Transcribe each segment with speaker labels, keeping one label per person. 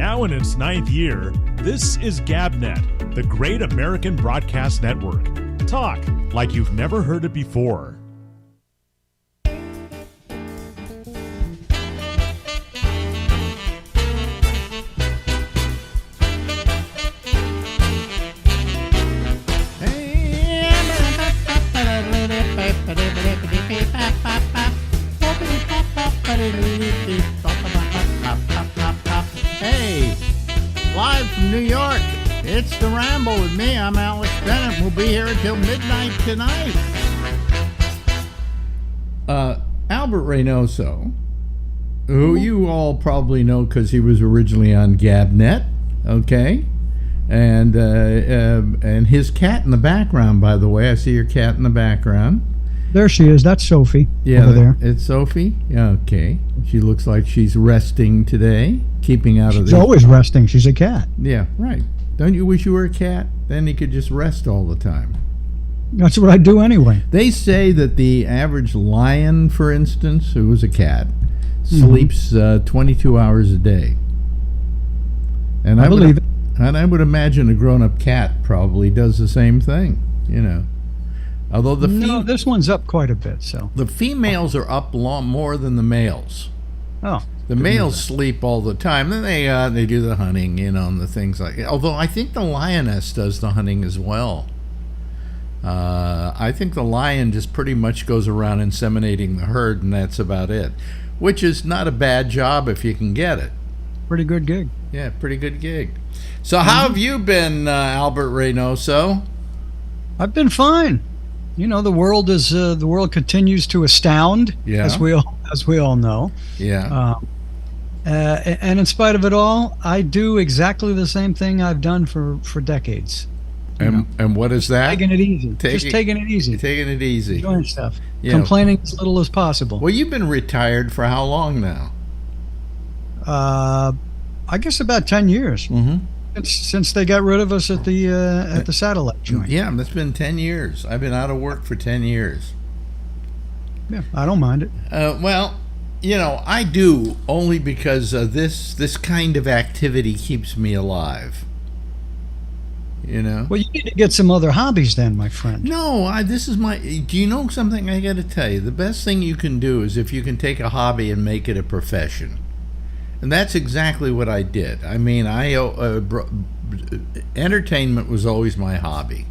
Speaker 1: Now in its 9th year, this is GabNet, the Great American Broadcast Network. Talk like you've never heard it before.
Speaker 2: Hey, live from New York, it's the Ramble with me. I'm Alex Bennett. We'll be here until midnight tonight. Albert Reynoso, who you all probably know because he was originally on GabNet, okay? And his cat in the background, by the way. I see your cat in the background.
Speaker 3: There she is. That's Sophie.
Speaker 2: Yeah,
Speaker 3: over there.
Speaker 2: It's Sophie. Yeah, okay. She looks like she's resting today, keeping out of the.
Speaker 3: She's always resting. She's a cat.
Speaker 2: Yeah, right. Don't you wish you were a cat? Then you could just rest all the time.
Speaker 3: That's what I do anyway.
Speaker 2: They say that the average lion, for instance, who is a cat, sleeps 22 hours a day. And
Speaker 3: I believe it.
Speaker 2: And I would imagine a grown-up cat probably does the same thing, you know. Although
Speaker 3: this one's up quite a bit, so.
Speaker 2: The females are up more than the males.
Speaker 3: Oh.
Speaker 2: The males sleep all the time. Then they do the hunting, you know, and the things like that. Although I think the lioness does the hunting as well. I think the lion just pretty much goes around inseminating the herd, and that's about it. Which is not a bad job if you can get it.
Speaker 3: Pretty good gig.
Speaker 2: Yeah, pretty good gig. So how have you been, Albert Reynoso?
Speaker 3: I've been fine. You know, the world continues to astound, as we all know.
Speaker 2: Yeah.
Speaker 3: And in spite of it all, I do exactly the same thing I've done for decades.
Speaker 2: And what is that?
Speaker 3: Taking it easy. Just taking it easy.
Speaker 2: Taking it easy.
Speaker 3: Enjoying stuff. Yeah. Complaining as little as possible.
Speaker 2: Well, you've been retired for how long now?
Speaker 3: I guess about 10 years.
Speaker 2: Mm-hmm.
Speaker 3: Since they got rid of us at the satellite joint.
Speaker 2: Yeah, that's been 10 years. I've been out of work for 10 years.
Speaker 3: Yeah, I don't mind it.
Speaker 2: Well, you know, I do, only because this kind of activity keeps me alive. You know?
Speaker 3: Well, you need to get some other hobbies then, my friend.
Speaker 2: No, do you know something I got to tell you? The best thing you can do is if you can take a hobby and make it a profession. And that's exactly what I did. I mean, entertainment was always my hobby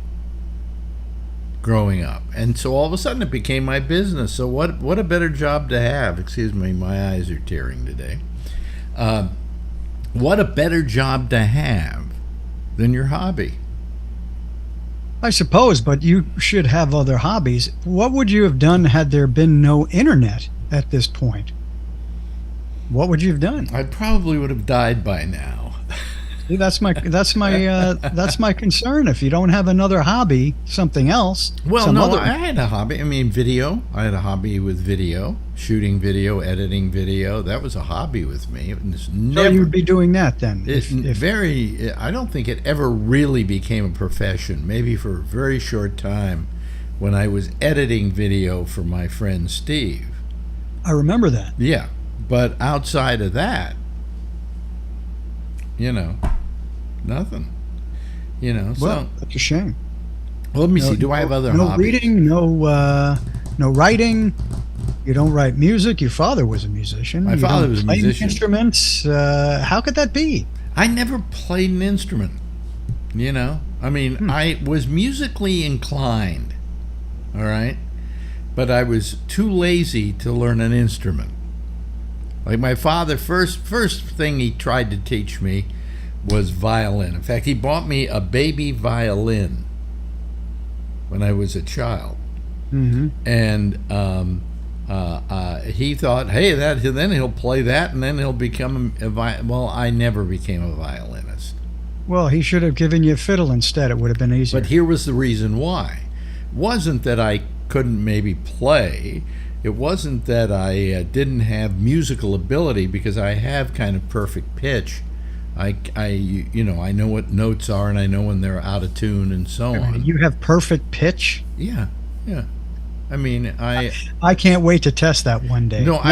Speaker 2: growing up. And so all of a sudden it became my business. So what a better job to have. Excuse me, my eyes are tearing today. What a better job to have than your hobby.
Speaker 3: I suppose, but you should have other hobbies. What would you have done had there been no internet at this point? What would you have done?
Speaker 2: I probably would have died by now.
Speaker 3: See, that's my concern. If you don't have another hobby, something else.
Speaker 2: Well, no, I had a hobby. I mean, video. I had a hobby with video, shooting video, editing video. That was a hobby with me.
Speaker 3: So you would be doing that then?
Speaker 2: I don't think it ever really became a profession. Maybe for a very short time, when I was editing video for my friend Steve.
Speaker 3: I remember that.
Speaker 2: Yeah. But outside of that, you know, nothing. You know,
Speaker 3: well, that's a shame.
Speaker 2: Well, let me see. Do I have other hobbies?
Speaker 3: No reading, no writing. You don't write music. Your father was a musician.
Speaker 2: My father was a musician.
Speaker 3: Instruments. How could that be?
Speaker 2: I never played an instrument. You know, I mean, I was musically inclined. All right, but I was too lazy to learn an instrument. Like my father, first thing he tried to teach me was violin. In fact, he bought me a baby violin when I was a child. Mm-hmm. And he thought, hey, then he'll play that, and then he'll become well, I never became a violinist.
Speaker 3: Well, he should have given you a fiddle instead. It would have been easier.
Speaker 2: But here was the reason why. It wasn't that I couldn't maybe play. It wasn't that I didn't have musical ability, because I have kind of perfect pitch. I know what notes are, and I know when they're out of tune and so on.
Speaker 3: You have perfect pitch?
Speaker 2: Yeah. I mean,
Speaker 3: I can't wait to test that one day.
Speaker 2: No,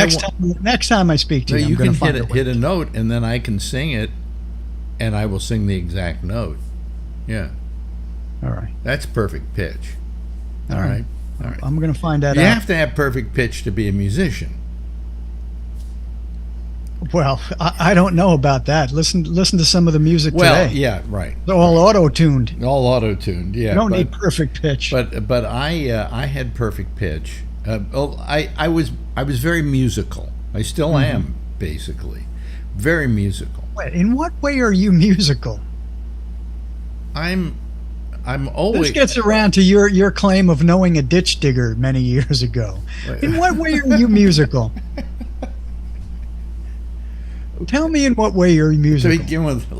Speaker 3: next time I speak to you,
Speaker 2: you can hit a note, and then I can sing it and I will sing the exact note. Yeah,
Speaker 3: All right.
Speaker 2: that's perfect pitch. All right. All right.
Speaker 3: I'm going to find that
Speaker 2: You
Speaker 3: out.
Speaker 2: have to have perfect pitch to be a musician.
Speaker 3: Well, I don't know about that. Listen to some of the music
Speaker 2: Well,
Speaker 3: today.
Speaker 2: yeah, right.
Speaker 3: They're all auto-tuned.
Speaker 2: All auto-tuned. Yeah,
Speaker 3: You don't need perfect pitch.
Speaker 2: But I had perfect pitch. I was very musical. I still am, basically, very musical.
Speaker 3: Wait, in what way are you musical?
Speaker 2: I'm always.
Speaker 3: This gets around to your claim of knowing a ditch digger many years ago. In what way are you musical? Tell me in what way you're
Speaker 2: To
Speaker 3: musical.
Speaker 2: begin with,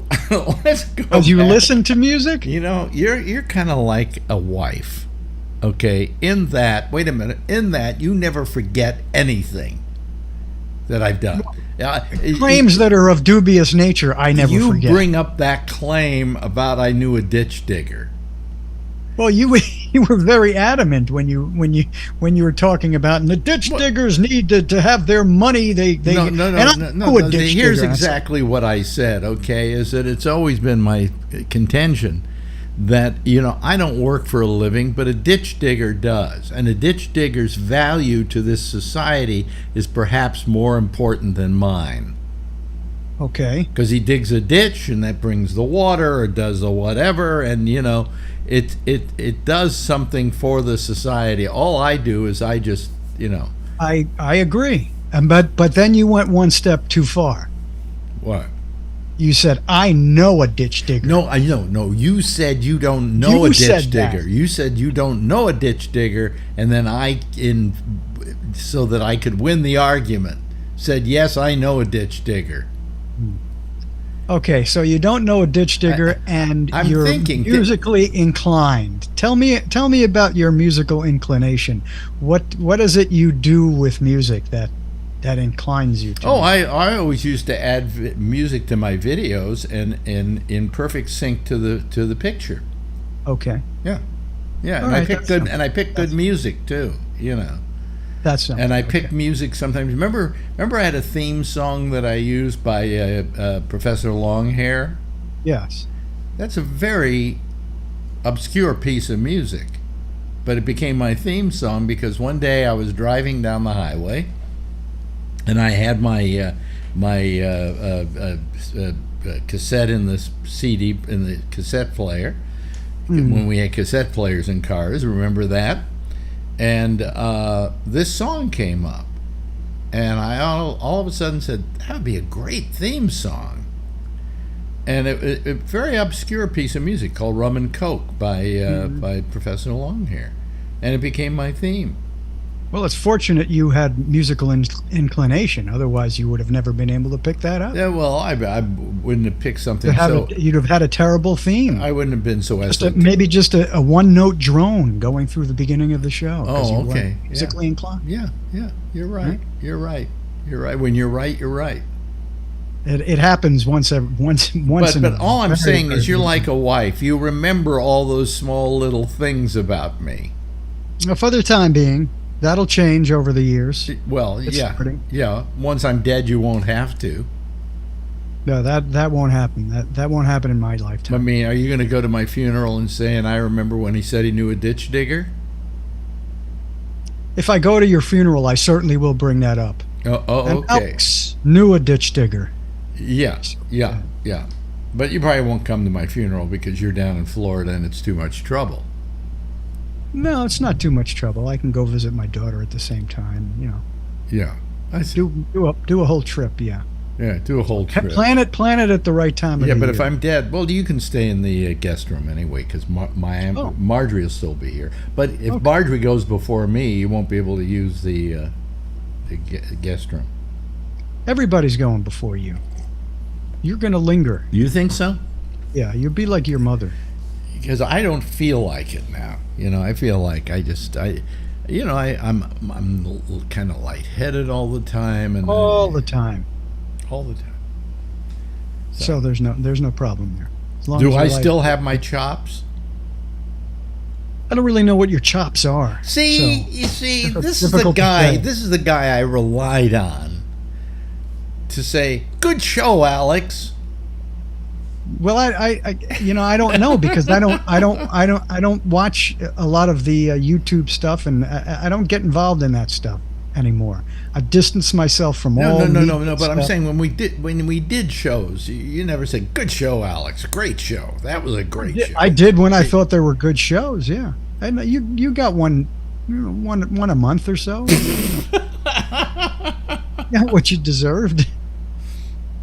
Speaker 2: let's go.
Speaker 3: Because you
Speaker 2: back.
Speaker 3: listen to music?
Speaker 2: You know, you're kind of like a wife, okay? In that, wait a minute. In that, you never forget anything that I've done.
Speaker 3: Claims that are of dubious nature, I never
Speaker 2: you
Speaker 3: forget.
Speaker 2: bring up that claim about I knew a ditch digger.
Speaker 3: Well, you were very adamant when you were talking about, and the ditch diggers need to have their money.
Speaker 2: No.
Speaker 3: A ditch
Speaker 2: Here's
Speaker 3: digger.
Speaker 2: exactly what I said. Okay, is that it's always been my contention that I don't work for a living, but a ditch digger does, and a ditch digger's value to this society is perhaps more important than mine.
Speaker 3: Okay.
Speaker 2: Because he digs a ditch and that brings the water or does the whatever, and it does something for the society. All I do is I just
Speaker 3: I agree, but then you went one step too far.
Speaker 2: What?
Speaker 3: You said I know a ditch digger.
Speaker 2: No, I know. No, you said you don't know
Speaker 3: You
Speaker 2: a ditch
Speaker 3: said that.
Speaker 2: digger. You said you don't know a ditch digger, and then so that I could win the argument, said yes, I know a ditch digger.
Speaker 3: Okay, so you don't know a ditch digger, and
Speaker 2: I'm
Speaker 3: you're
Speaker 2: thinking that-
Speaker 3: musically inclined. Tell me about your musical inclination. What is it you do with music that inclines you to?
Speaker 2: Oh, I always used to add music to my videos and in perfect sync to the picture.
Speaker 3: Okay,
Speaker 2: Yeah,
Speaker 3: All
Speaker 2: and
Speaker 3: right,
Speaker 2: I pick good music too.
Speaker 3: that's
Speaker 2: And I pick music sometimes. Remember I had a theme song that I used by Professor Longhair?
Speaker 3: Yes.
Speaker 2: That's a very obscure piece of music, but it became my theme song because one day I was driving down the highway, and I had my cassette in the CD in the cassette player when we had cassette players in cars. Remember that? And this song came up, and I all of a sudden said, that would be a great theme song. And it very obscure piece of music called Rum and Coke by Professor Longhair. And it became my theme.
Speaker 3: Well, it's fortunate you had musical inclination. Otherwise, you would have never been able to pick that up.
Speaker 2: Yeah, well, I wouldn't have picked something
Speaker 3: You'd have had a terrible theme.
Speaker 2: I wouldn't have been so
Speaker 3: Maybe just a one-note drone going through the beginning of the show. 'cause
Speaker 2: Oh,
Speaker 3: you
Speaker 2: okay.
Speaker 3: weren't musically inclined.
Speaker 2: Yeah, you're right. You're right. When you're right, you're right.
Speaker 3: It happens once.
Speaker 2: But all I'm saying is you're like a wife. You remember all those small little things about me.
Speaker 3: For the time being, that'll change over the years.
Speaker 2: Well,
Speaker 3: It's
Speaker 2: yeah.
Speaker 3: starting.
Speaker 2: Yeah. Once I'm dead, you won't have to.
Speaker 3: No, that won't happen. That won't happen in my
Speaker 2: I
Speaker 3: lifetime.
Speaker 2: mean, are you going to go to my funeral and say, and I remember when he said he knew a ditch digger?
Speaker 3: If I go to your funeral, I certainly will bring that up.
Speaker 2: Oh,
Speaker 3: And
Speaker 2: okay.
Speaker 3: Alex knew a ditch digger.
Speaker 2: Yeah. But you probably won't come to my funeral because you're down in Florida and it's too much trouble.
Speaker 3: No, it's not too much trouble. I can go visit my daughter at the same time.
Speaker 2: Yeah. I see.
Speaker 3: Do a whole trip. Yeah.
Speaker 2: Yeah, do a whole trip.
Speaker 3: Plan it at the right time.
Speaker 2: Yeah,
Speaker 3: of the
Speaker 2: but
Speaker 3: year.
Speaker 2: if I'm dead, well, you can stay in the guest room anyway because Marjorie will still be here. But if Marjorie goes before me, you won't be able to use the guest room.
Speaker 3: Everybody's going before you. You're going to linger.
Speaker 2: You think so?
Speaker 3: Yeah, you'll be like your mother.
Speaker 2: Because I don't feel like it now. I feel like I'm kind of lightheaded all the time, and
Speaker 3: All the time.
Speaker 2: all the time.
Speaker 3: So there's no problem there. As long
Speaker 2: Do
Speaker 3: as
Speaker 2: I
Speaker 3: you're
Speaker 2: still have my chops?
Speaker 3: I don't really know what your chops are.
Speaker 2: See,
Speaker 3: so
Speaker 2: you see,
Speaker 3: difficult-
Speaker 2: this is the
Speaker 3: difficult to
Speaker 2: guy.
Speaker 3: say.
Speaker 2: This is the guy I relied on to say, "Good show, Alex."
Speaker 3: Well, I don't know because I don't watch a lot of the YouTube stuff, and I don't get involved in that stuff anymore. I've distanced myself from all.
Speaker 2: No. But
Speaker 3: stuff.
Speaker 2: I'm saying when we did shows, you never said good show, Alex. Great show. That was a great show.
Speaker 3: I did when I thought there were good shows. Yeah, and you got one a month or so. Yeah, what you deserved.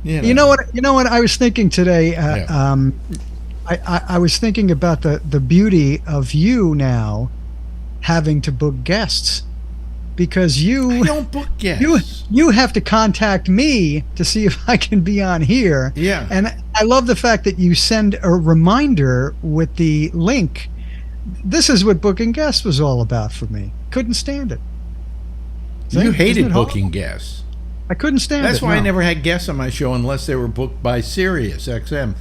Speaker 3: You know what I was thinking today. I was thinking about the beauty of you now having to book guests, because
Speaker 2: I don't book guests.
Speaker 3: You have to contact me to see if I can be on here.
Speaker 2: Yeah.
Speaker 3: And I love the fact that you send a reminder with the link. This is what booking guests was all about for me. Couldn't stand it.
Speaker 2: You hated booking guests.
Speaker 3: I couldn't stand it.
Speaker 2: That's why I never had guests on my show unless they were booked by Sirius XM.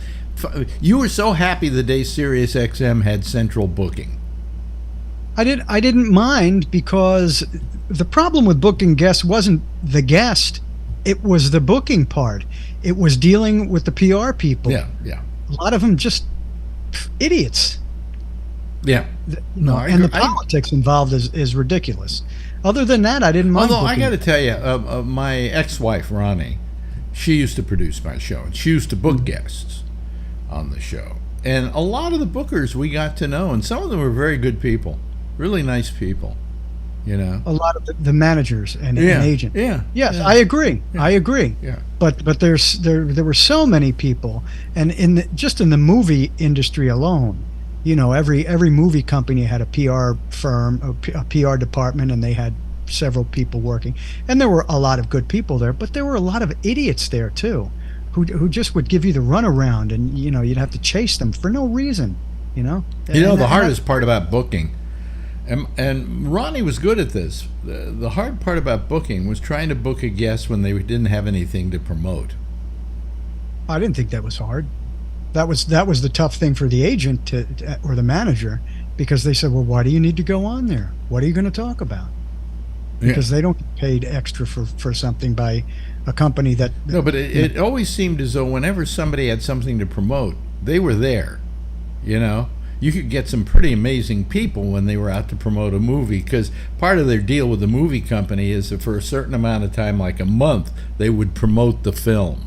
Speaker 2: You were so happy the day Sirius XM had central booking.
Speaker 3: I didn't mind, because the problem with booking guests wasn't the guest, it was the booking part. It was dealing with the PR people.
Speaker 2: Yeah.
Speaker 3: A lot of them just idiots.
Speaker 2: Yeah.
Speaker 3: And the politics involved is ridiculous. Other than that, I didn't mind.
Speaker 2: Although I got to tell you, my ex-wife Ronnie, she used to produce my show, and she used to book guests on the show. And a lot of the bookers we got to know, and some of them were very good people, really nice people. You know,
Speaker 3: a lot of the managers and agents.
Speaker 2: Yeah.
Speaker 3: Yes,
Speaker 2: yeah.
Speaker 3: I agree. Yeah. I agree.
Speaker 2: Yeah.
Speaker 3: But there were so many people, and just in the movie industry alone, every movie company had a PR firm, a PR department, and they had several people working. And there were a lot of good people there, but there were a lot of idiots there too, who just would give you the runaround, and you'd have to chase them for no reason.
Speaker 2: The hardest part about booking. And Ronnie was good at this. The hard part about booking was trying to book a guest when they didn't have anything to promote.
Speaker 3: I didn't think that was hard. That was the tough thing for the agent or the manager, because they said, well, why do you need to go on there? What are you going to talk about? Because they don't get paid extra for something by a company that...
Speaker 2: No, but it always seemed as though whenever somebody had something to promote, they were there, You could get some pretty amazing people when they were out to promote a movie, because part of their deal with the movie company is that for a certain amount of time, like a month, they would promote the film.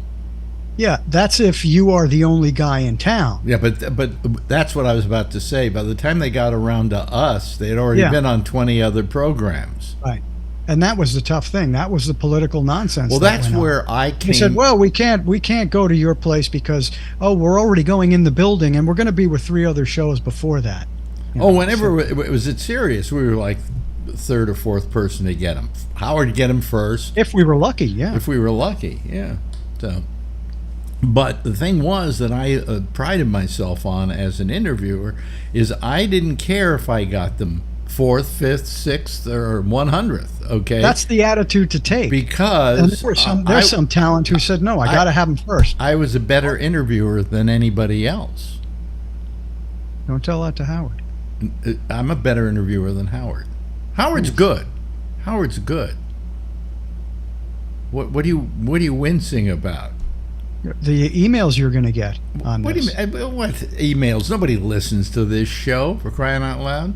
Speaker 3: Yeah, that's if you are the only guy in town.
Speaker 2: Yeah, but that's what I was about to say. By the time they got around to us, they had already been on 20 other programs.
Speaker 3: Right. And that was the tough thing. That was the political nonsense.
Speaker 2: Well, that's where I came.
Speaker 3: They said, well, we can't go to your place because, we're already going in the building, and we're going to be with 3 other shows before that.
Speaker 2: Whenever it was at Sirius, we were like the 3rd or 4th person to get him. Howard get him first.
Speaker 3: If we were lucky, yeah.
Speaker 2: If we were lucky, yeah. So, but the thing was that I prided myself on as an interviewer is I didn't care if I got them 4th, 5th, 6th, or 100th. Okay,
Speaker 3: that's the attitude to take.
Speaker 2: Because
Speaker 3: there's some talent who said, no, I got to have them first.
Speaker 2: I was a better interviewer than anybody else.
Speaker 3: Don't tell that to Howard.
Speaker 2: I'm a better interviewer than Howard. Howard's good. Howard's good. What are you wincing about?
Speaker 3: The emails you're going to get on
Speaker 2: what
Speaker 3: this.
Speaker 2: Do you mean? What emails? Nobody listens to this show, for crying out loud.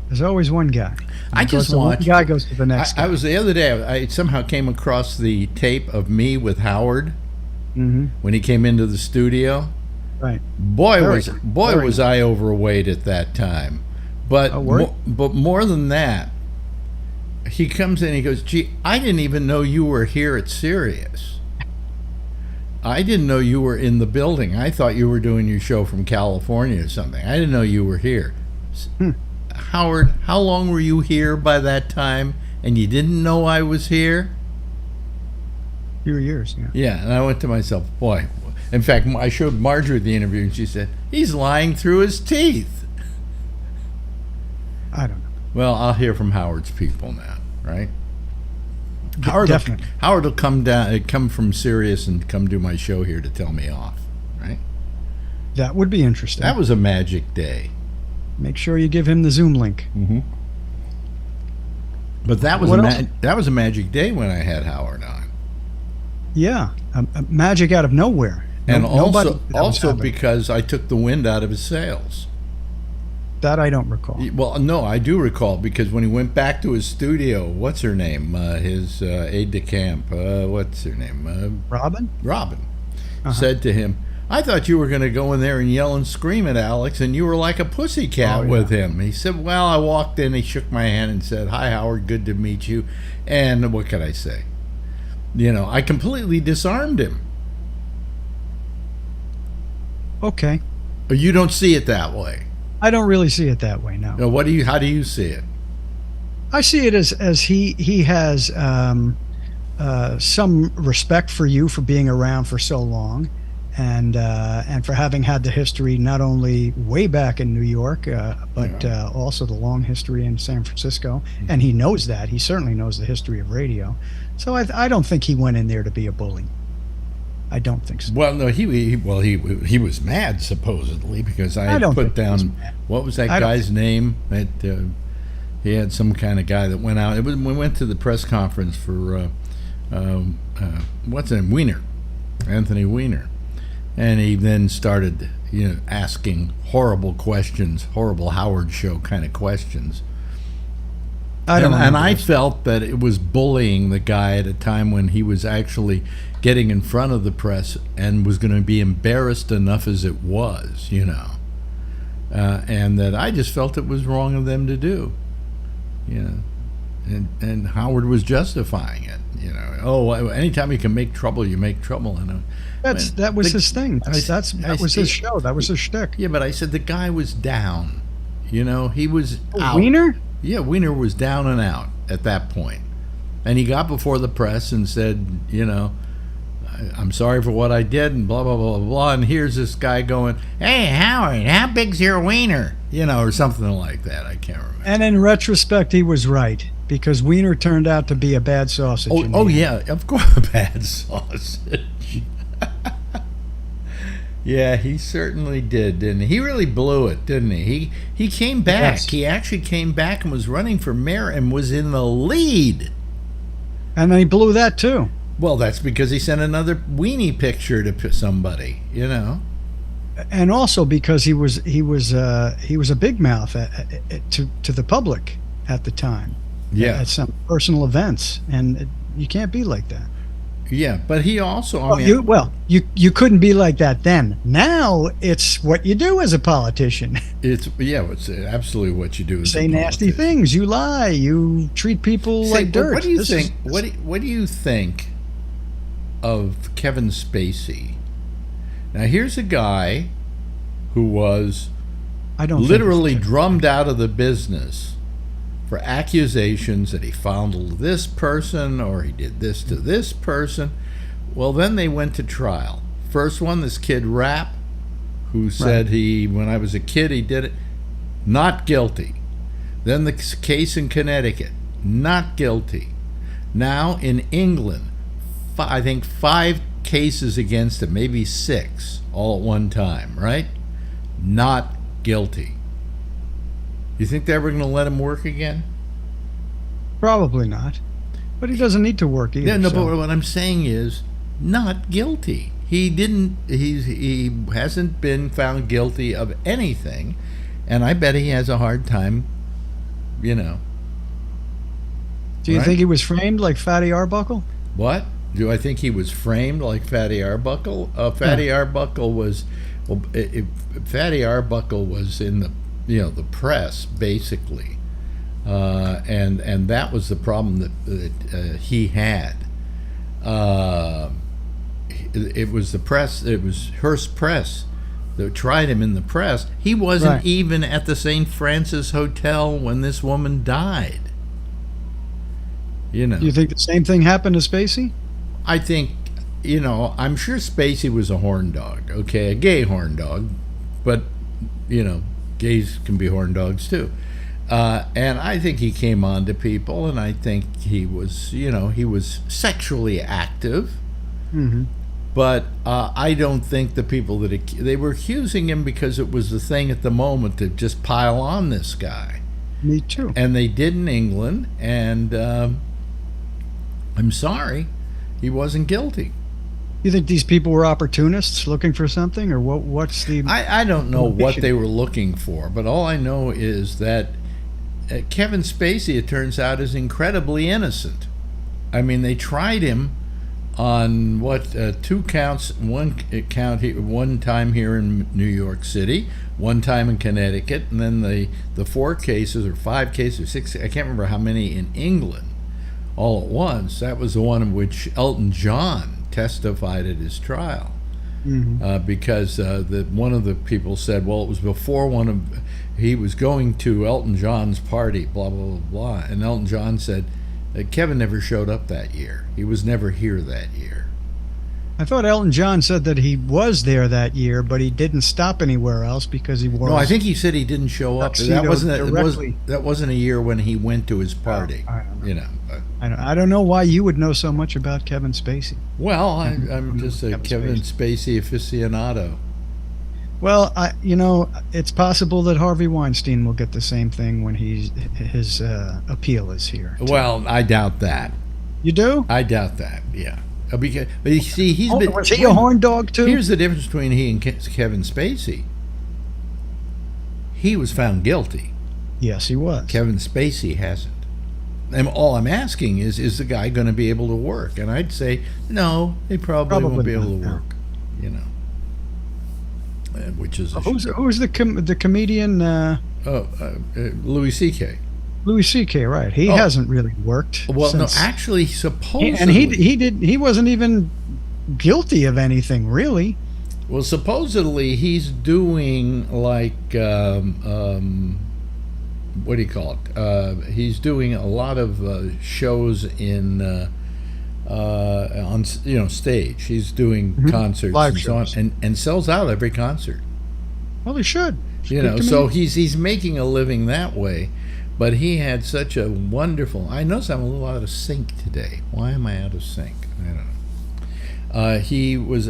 Speaker 3: There's always one guy.
Speaker 2: I just watched.
Speaker 3: One guy goes to the next guy.
Speaker 2: I was the other day. I somehow came across the tape of me with Howard when he came into the studio.
Speaker 3: Right.
Speaker 2: Boy, was I overweight at that time. But but more than that, he comes in and he goes, gee, I didn't even know you were here at Sirius. I didn't know you were in the building. I thought you were doing your show from California or something. I didn't know you were here. Howard, how long were you here by that time and you didn't know I was here?
Speaker 3: Few years, yeah.
Speaker 2: Yeah, and I went to myself, boy. In fact, I showed Marjorie the interview and she said, he's lying through his teeth.
Speaker 3: I don't know.
Speaker 2: Well, I'll hear from Howard's people now, right?
Speaker 3: Definitely.
Speaker 2: Howard will come from Sirius and come do my show here to tell me off, right?
Speaker 3: That would be interesting.
Speaker 2: That was a magic day.
Speaker 3: Make sure you give him the Zoom link.
Speaker 2: Mm-hmm. But that was a magic day when I had Howard on.
Speaker 3: Yeah, a magic out of nowhere.
Speaker 2: And
Speaker 3: Nobody
Speaker 2: also,
Speaker 3: knew that was happening.
Speaker 2: because I took the wind out of his sails.
Speaker 3: That I don't recall.
Speaker 2: Well, no, I do recall, because when he went back to his studio, what's her name? His aide de camp, what's her name?
Speaker 3: Robin?
Speaker 2: Robin said to him, I thought you were going to go in there and yell and scream at Alex, and you were like a pussycat with him. He said, well, I walked in, he shook my hand and said, hi, Howard, good to meet you. And what could I say? I completely disarmed him.
Speaker 3: Okay.
Speaker 2: But you don't see it that way.
Speaker 3: I don't really see it that way, no.
Speaker 2: Now, how do you see it?
Speaker 3: I see it as he has some respect for you for being around for so long, and for having had the history not only way back in New York, but also the long history in San Francisco. And he knows that. He certainly knows the history of radio. So I don't think he went in there to be a bully. I don't think so.
Speaker 2: Well, no, he was mad, supposedly, because I put down, what was that guy's name? He had some kind of guy that went out. We went to the press conference for what's his name, Weiner, Anthony Weiner, and he then started asking horrible questions, horrible Howard Show kind of questions. I felt that it was bullying the guy at a time when he was actually getting in front of the press and was going to be embarrassed enough as it was, and that I just felt it was wrong of them to do, and Howard was justifying it, anytime you can make trouble, you make trouble. And
Speaker 3: that was his thing. That was his show. That was his shtick.
Speaker 2: Yeah, but I said the guy was down. He was out.
Speaker 3: Weiner?
Speaker 2: Yeah, Weiner was down and out at that point. And he got before the press and said, I'm sorry for what I did, and blah, blah, blah, blah. And here's this guy going, hey, Howard, how big's your wiener? Or something like that. I can't remember.
Speaker 3: And in retrospect, he was right, because Weiner turned out to be a bad sausage.
Speaker 2: Yeah, of course, a bad sausage. Yeah, he certainly did, didn't he? He really blew it, didn't he? He came back. Yes. He actually came back and was running for mayor and was in the lead.
Speaker 3: And he blew that too.
Speaker 2: Well, that's because he sent another weenie picture to somebody,
Speaker 3: And also because he was a big mouth to the public at the time.
Speaker 2: Yeah.
Speaker 3: At some personal events, and you can't be like that.
Speaker 2: Yeah, but he also.
Speaker 3: You couldn't be like that then. Now it's what you do as a politician.
Speaker 2: It's absolutely what you do. As
Speaker 3: Say nasty things. You lie. You treat people like dirt.
Speaker 2: What do you think? What do you think of Kevin Spacey? Now, here's a guy who was literally drummed out of the business for accusations that he fondled this person or he did this to this person. Well, then they went to trial. First one, this kid Rapp, who said when I was a kid, he did it. Not guilty. Then the case in Connecticut, not guilty. Now in England, I think 5 cases against him, maybe 6, all at one time, right? Not guilty. You think they're ever going to let him work again?
Speaker 3: Probably not. But he doesn't need to work either.
Speaker 2: Yeah, no, but what I'm saying is not guilty. He hasn't been found guilty of anything, and I bet he has a hard time,
Speaker 3: Do you think he was framed like Fatty Arbuckle?
Speaker 2: What? Do I think he was framed like Fatty Arbuckle? Fatty Arbuckle was, Fatty Arbuckle was in the press basically, and that was the problem that he had. It was the press. It was Hearst Press that tried him in the press. He wasn't even at the St. Francis Hotel when this woman died. Do
Speaker 3: you think the same thing happened to Spacey?
Speaker 2: I think, I'm sure Spacey was a horn dog, okay, a gay horn dog, but, gays can be horn dogs too. And I think he came on to people, and I think he was, he was sexually active.
Speaker 3: Mm-hmm.
Speaker 2: But I don't think the people they were accusing him because it was the thing at the moment to just pile on this guy.
Speaker 3: Me too.
Speaker 2: And they did in England, and I'm sorry, he wasn't guilty.
Speaker 3: You think these people were opportunists looking for something, or what? What's the?
Speaker 2: I don't know what they were looking for, but all I know is that Kevin Spacey, it turns out, is incredibly innocent. I mean, they tried him on two counts. One time here in New York City, one time in Connecticut, and then the 4 cases or 5 cases or 6. I can't remember how many in England, all at once. That was the one in which Elton John testified at his trial. Because one of the people said, well, it was before he was going to Elton John's party, blah, blah, blah, blah. And Elton John said, Kevin never showed up that year. He was never here that year.
Speaker 3: I thought Elton John said that he was there that year, but he didn't stop anywhere else because he wore.
Speaker 2: No, I think he said he didn't show up. That wasn't a year when he went to his party.
Speaker 3: I don't know.
Speaker 2: You know.
Speaker 3: I don't know why you would know so much about Kevin Spacey.
Speaker 2: Well, I'm just a Kevin Spacey aficionado.
Speaker 3: Well, it's possible that Harvey Weinstein will get the same thing when his appeal is here.
Speaker 2: Well, I doubt that.
Speaker 3: You do?
Speaker 2: I doubt that. Yeah. But you see,
Speaker 3: was he a horn dog too?
Speaker 2: Here's the difference between he and Kevin Spacey. He was found guilty.
Speaker 3: Yes, he was.
Speaker 2: Kevin Spacey hasn't. And all I'm asking is the guy going to be able to work? And I'd say no, he probably won't be able to work. You know. Which is
Speaker 3: who's the comedian?
Speaker 2: Louis C.K.
Speaker 3: Louis C.K. Right? He hasn't really worked.
Speaker 2: Well, no, actually, supposedly,
Speaker 3: and he wasn't even guilty of anything really.
Speaker 2: Well, supposedly he's doing like what do you call it? He's doing a lot of shows in on stage. He's doing concerts
Speaker 3: Live
Speaker 2: and
Speaker 3: shows.
Speaker 2: so on, and sells out every concert.
Speaker 3: Well, he should.
Speaker 2: So he's making a living that way. But he had such a wonderful. I notice I'm a little out of sync today. Why am I out of sync? I don't know. He was.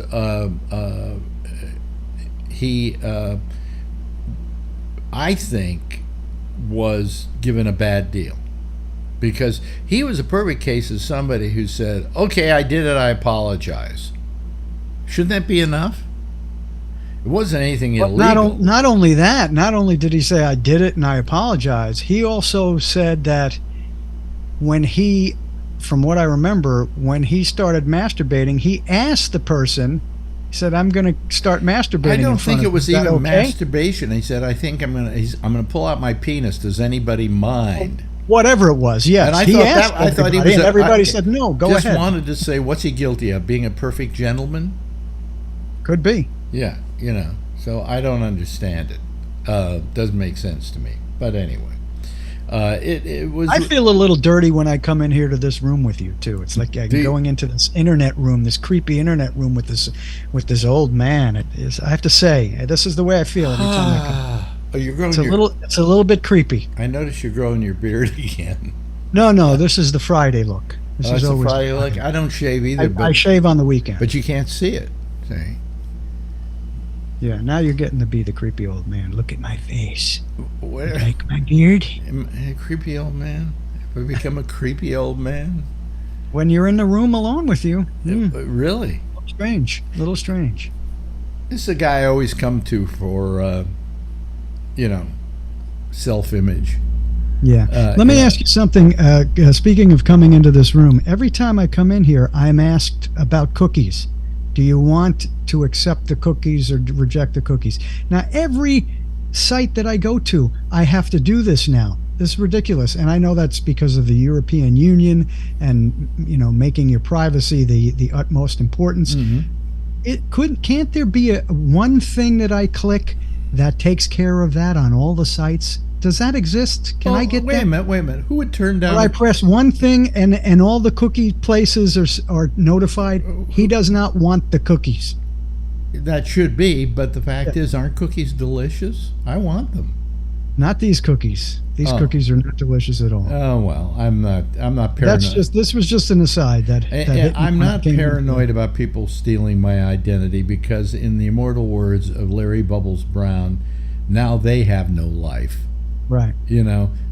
Speaker 2: I think was given a bad deal because he was a perfect case of somebody who said, "Okay, I did it. I apologize." Shouldn't that be enough? It wasn't anything illegal.
Speaker 3: Not only that, not only did he say, I did it and I apologize, he also said that when he, from what I remember, when he started masturbating, he asked the person, he said, I'm going to start masturbating.
Speaker 2: I don't think it was even
Speaker 3: okay?
Speaker 2: masturbation. He said, I think I'm going to pull out my penis. Does anybody mind?
Speaker 3: Whatever it was, yes.
Speaker 2: And I thought he was.
Speaker 3: And everybody said, no, go ahead.
Speaker 2: Just wanted to say, what's he guilty of? Being a perfect gentleman?
Speaker 3: Could be.
Speaker 2: Yeah. So I don't understand it. Doesn't make sense to me. But anyway, it was.
Speaker 3: I feel a little dirty when I come in here to this room with you too. It's like going into this internet room, this creepy internet room with this old man. It is. I have to say, this is the way I feel every time I come.
Speaker 2: Oh, you're growing.
Speaker 3: It's a little bit creepy.
Speaker 2: I notice you're growing your beard again.
Speaker 3: No, this is the Friday look. This is always
Speaker 2: the Friday look. I don't shave either.
Speaker 3: I shave on the weekend.
Speaker 2: But you can't see it. See.
Speaker 3: Yeah, now you're getting to be the creepy old man. Look at my face.
Speaker 2: Where?
Speaker 3: You like my beard?
Speaker 2: A creepy old man? Have I become a creepy old man?
Speaker 3: When you're in the room alone with you.
Speaker 2: Really?
Speaker 3: A little strange.
Speaker 2: This is a guy I always come to for, self-image.
Speaker 3: Yeah. Let me ask you something. Speaking of coming into this room, every time I come in here, I'm asked about cookies. Do you want to accept the cookies or reject the cookies? Now, every site that I go to, I have to do this now. This is ridiculous. And I know that's because of the European Union and, making your privacy the utmost importance. Mm-hmm. Can't there be one thing that I click that takes care of that on all the sites? Does that exist? Can I get that?
Speaker 2: Wait a minute. Who would turn down?
Speaker 3: Well, I press one thing and all the cookie places are notified. He does not want the cookies.
Speaker 2: That should be, but the fact is, aren't cookies delicious? I want them.
Speaker 3: Not these cookies. These cookies are not delicious at all.
Speaker 2: Oh well, I'm not paranoid.
Speaker 3: This was just an aside
Speaker 2: I'm not paranoid about people stealing my identity because, in the immortal words of Larry Bubbles Brown, now they have no life.
Speaker 3: Right.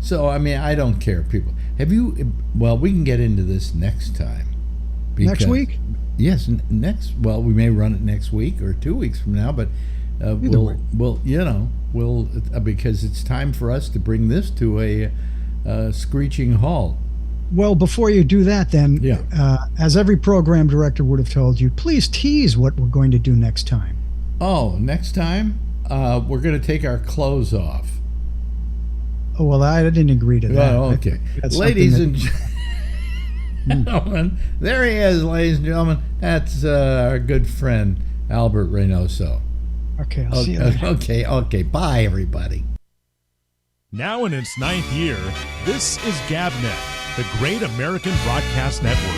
Speaker 2: So I mean, I don't care. People, we can get into this next time.
Speaker 3: Next week?
Speaker 2: Yes, next. Well, we may run it next week or 2 weeks from now, but we'll because it's time for us to bring this to a screeching halt.
Speaker 3: Well, before you do that, then, as every program director would have told you, please tease what we're going to do next time.
Speaker 2: Oh, next time we're going to take our clothes off.
Speaker 3: Oh, well, I didn't agree to that.
Speaker 2: Oh, okay. Ladies and gentlemen, there he is, ladies and gentlemen. That's our good friend, Albert Reynoso.
Speaker 3: Okay, I'll see you later.
Speaker 2: Okay. Bye, everybody.
Speaker 1: Now in its 9th year, this is GabNet, the Great American Broadcast Network.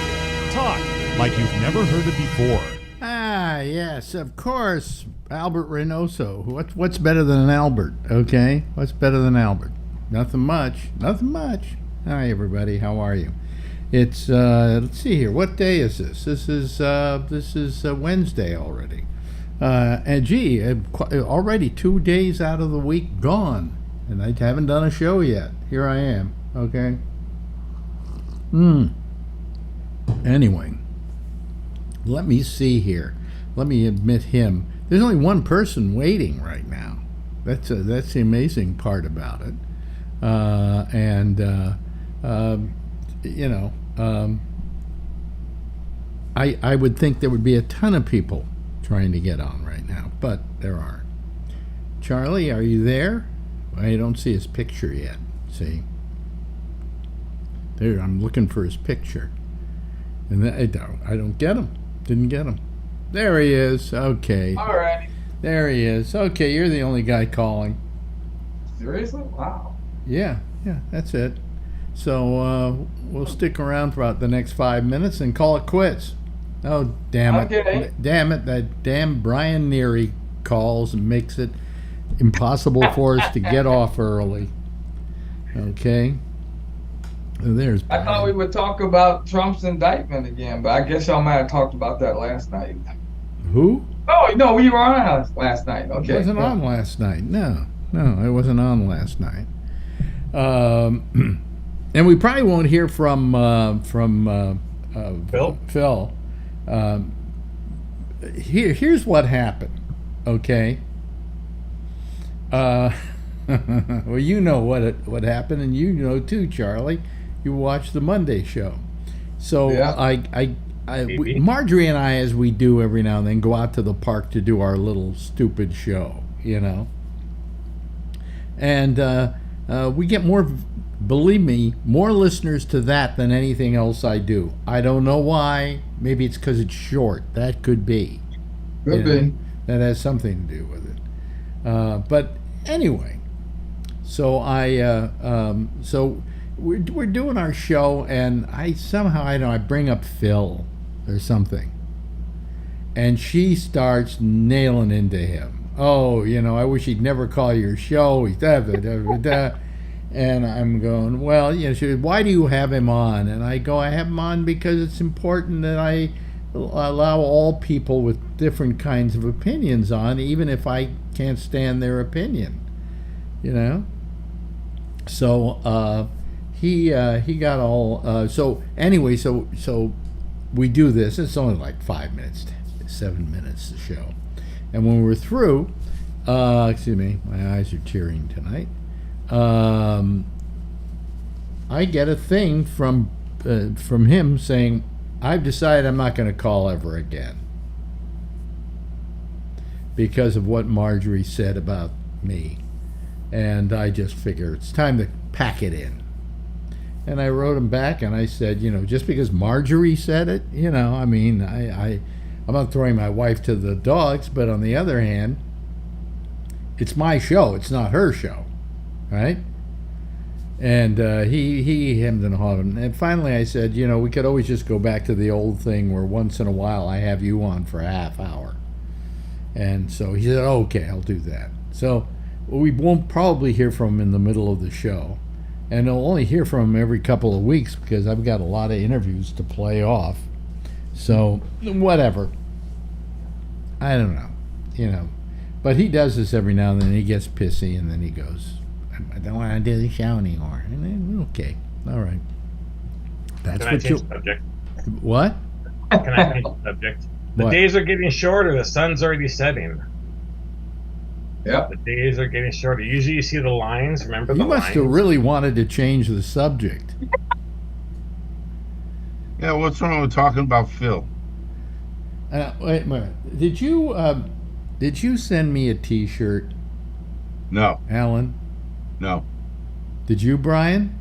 Speaker 1: Talk like you've never heard it before.
Speaker 2: Ah, yes, of course. Albert Reynoso. What's better than an Albert, okay? What's better than Albert? Nothing much. Hi, everybody. How are you? It's, let's see here. What day is this? This is Wednesday already. And gee, already 2 days out of the week gone. And I haven't done a show yet. Here I am, okay? Anyway, let me see here. Let me admit him. There's only one person waiting right now. That's the amazing part about it. I would think there would be a ton of people trying to get on right now, but there aren't. Charlie, are you there? I don't see his picture yet. See? There, I'm looking for his picture. And I don't get him. Didn't get him. There he is. Okay.
Speaker 4: All right.
Speaker 2: There he is. Okay, you're the only guy calling.
Speaker 4: Seriously? Wow.
Speaker 2: Yeah, that's it. So we'll stick around for about the next 5 minutes and call it quits. Oh, damn it.
Speaker 4: Okay.
Speaker 2: Damn it. That damn Brian Neary calls and makes it impossible for us to get off early. Okay. There's Brian.
Speaker 4: I thought we would talk about Trump's indictment again, but I guess y'all might have talked about that last night.
Speaker 2: Who?
Speaker 4: Oh, no, we were on last night. Okay.
Speaker 2: I wasn't on last night. No, I wasn't on last night. And we probably won't hear from Phil. Here's what happened. Okay. Well, you know what happened, and you know too, Charlie. You watched the Monday show. So
Speaker 4: yeah.
Speaker 2: Marjorie and I, as we do every now and then, go out to the park to do our little stupid show, you know. And we get more, believe me, more listeners to that than anything else I do. I don't know why. Maybe it's because it's short. That could be.
Speaker 4: Could be.
Speaker 2: That has something to do with it. But anyway, so so we're doing our show, and I bring up Phil or something, and she starts nailing into him. Oh, I wish he'd never call your show. He's and I'm going, well, she said, why do you have him on? And I go, I have him on because it's important that I allow all people with different kinds of opinions on, even if I can't stand their opinion, So he got all. So anyway, so we do this. It's only like 5 minutes, 7 minutes the show, and when we're through, excuse me, my eyes are tearing tonight. I get a thing from him saying, I've decided I'm not going to call ever again because of what Marjorie said about me. And I just figure it's time to pack it in. And I wrote him back and I said, just because Marjorie said it, I'm not throwing my wife to the dogs, but on the other hand, it's my show. It's not her show, right? And he hemmed and hawed. And finally I said, we could always just go back to the old thing where once in a while I have you on for a half hour. And so he said, okay, I'll do that. So we won't probably hear from him in the middle of the show. And I'll only hear from him every couple of weeks because I've got a lot of interviews to play off. So whatever. I don't know, But he does this every now and then. He gets pissy and then he goes, I don't want to do the show anymore. And then, okay, all right. That's
Speaker 5: Can I change the subject?
Speaker 2: What?
Speaker 5: Can I change the subject? The
Speaker 2: What?
Speaker 5: days are getting shorter. The sun's already setting.
Speaker 4: Yep.
Speaker 5: The days are getting shorter. Usually you see the lines. Remember the
Speaker 2: You must
Speaker 5: lines?
Speaker 2: have really wanted to change the subject.
Speaker 6: Yeah, what's wrong with talking about Phil?
Speaker 2: Wait a minute. Did you send me a T-shirt,
Speaker 6: No,
Speaker 2: Alan?
Speaker 6: no.
Speaker 2: Did you, Brian?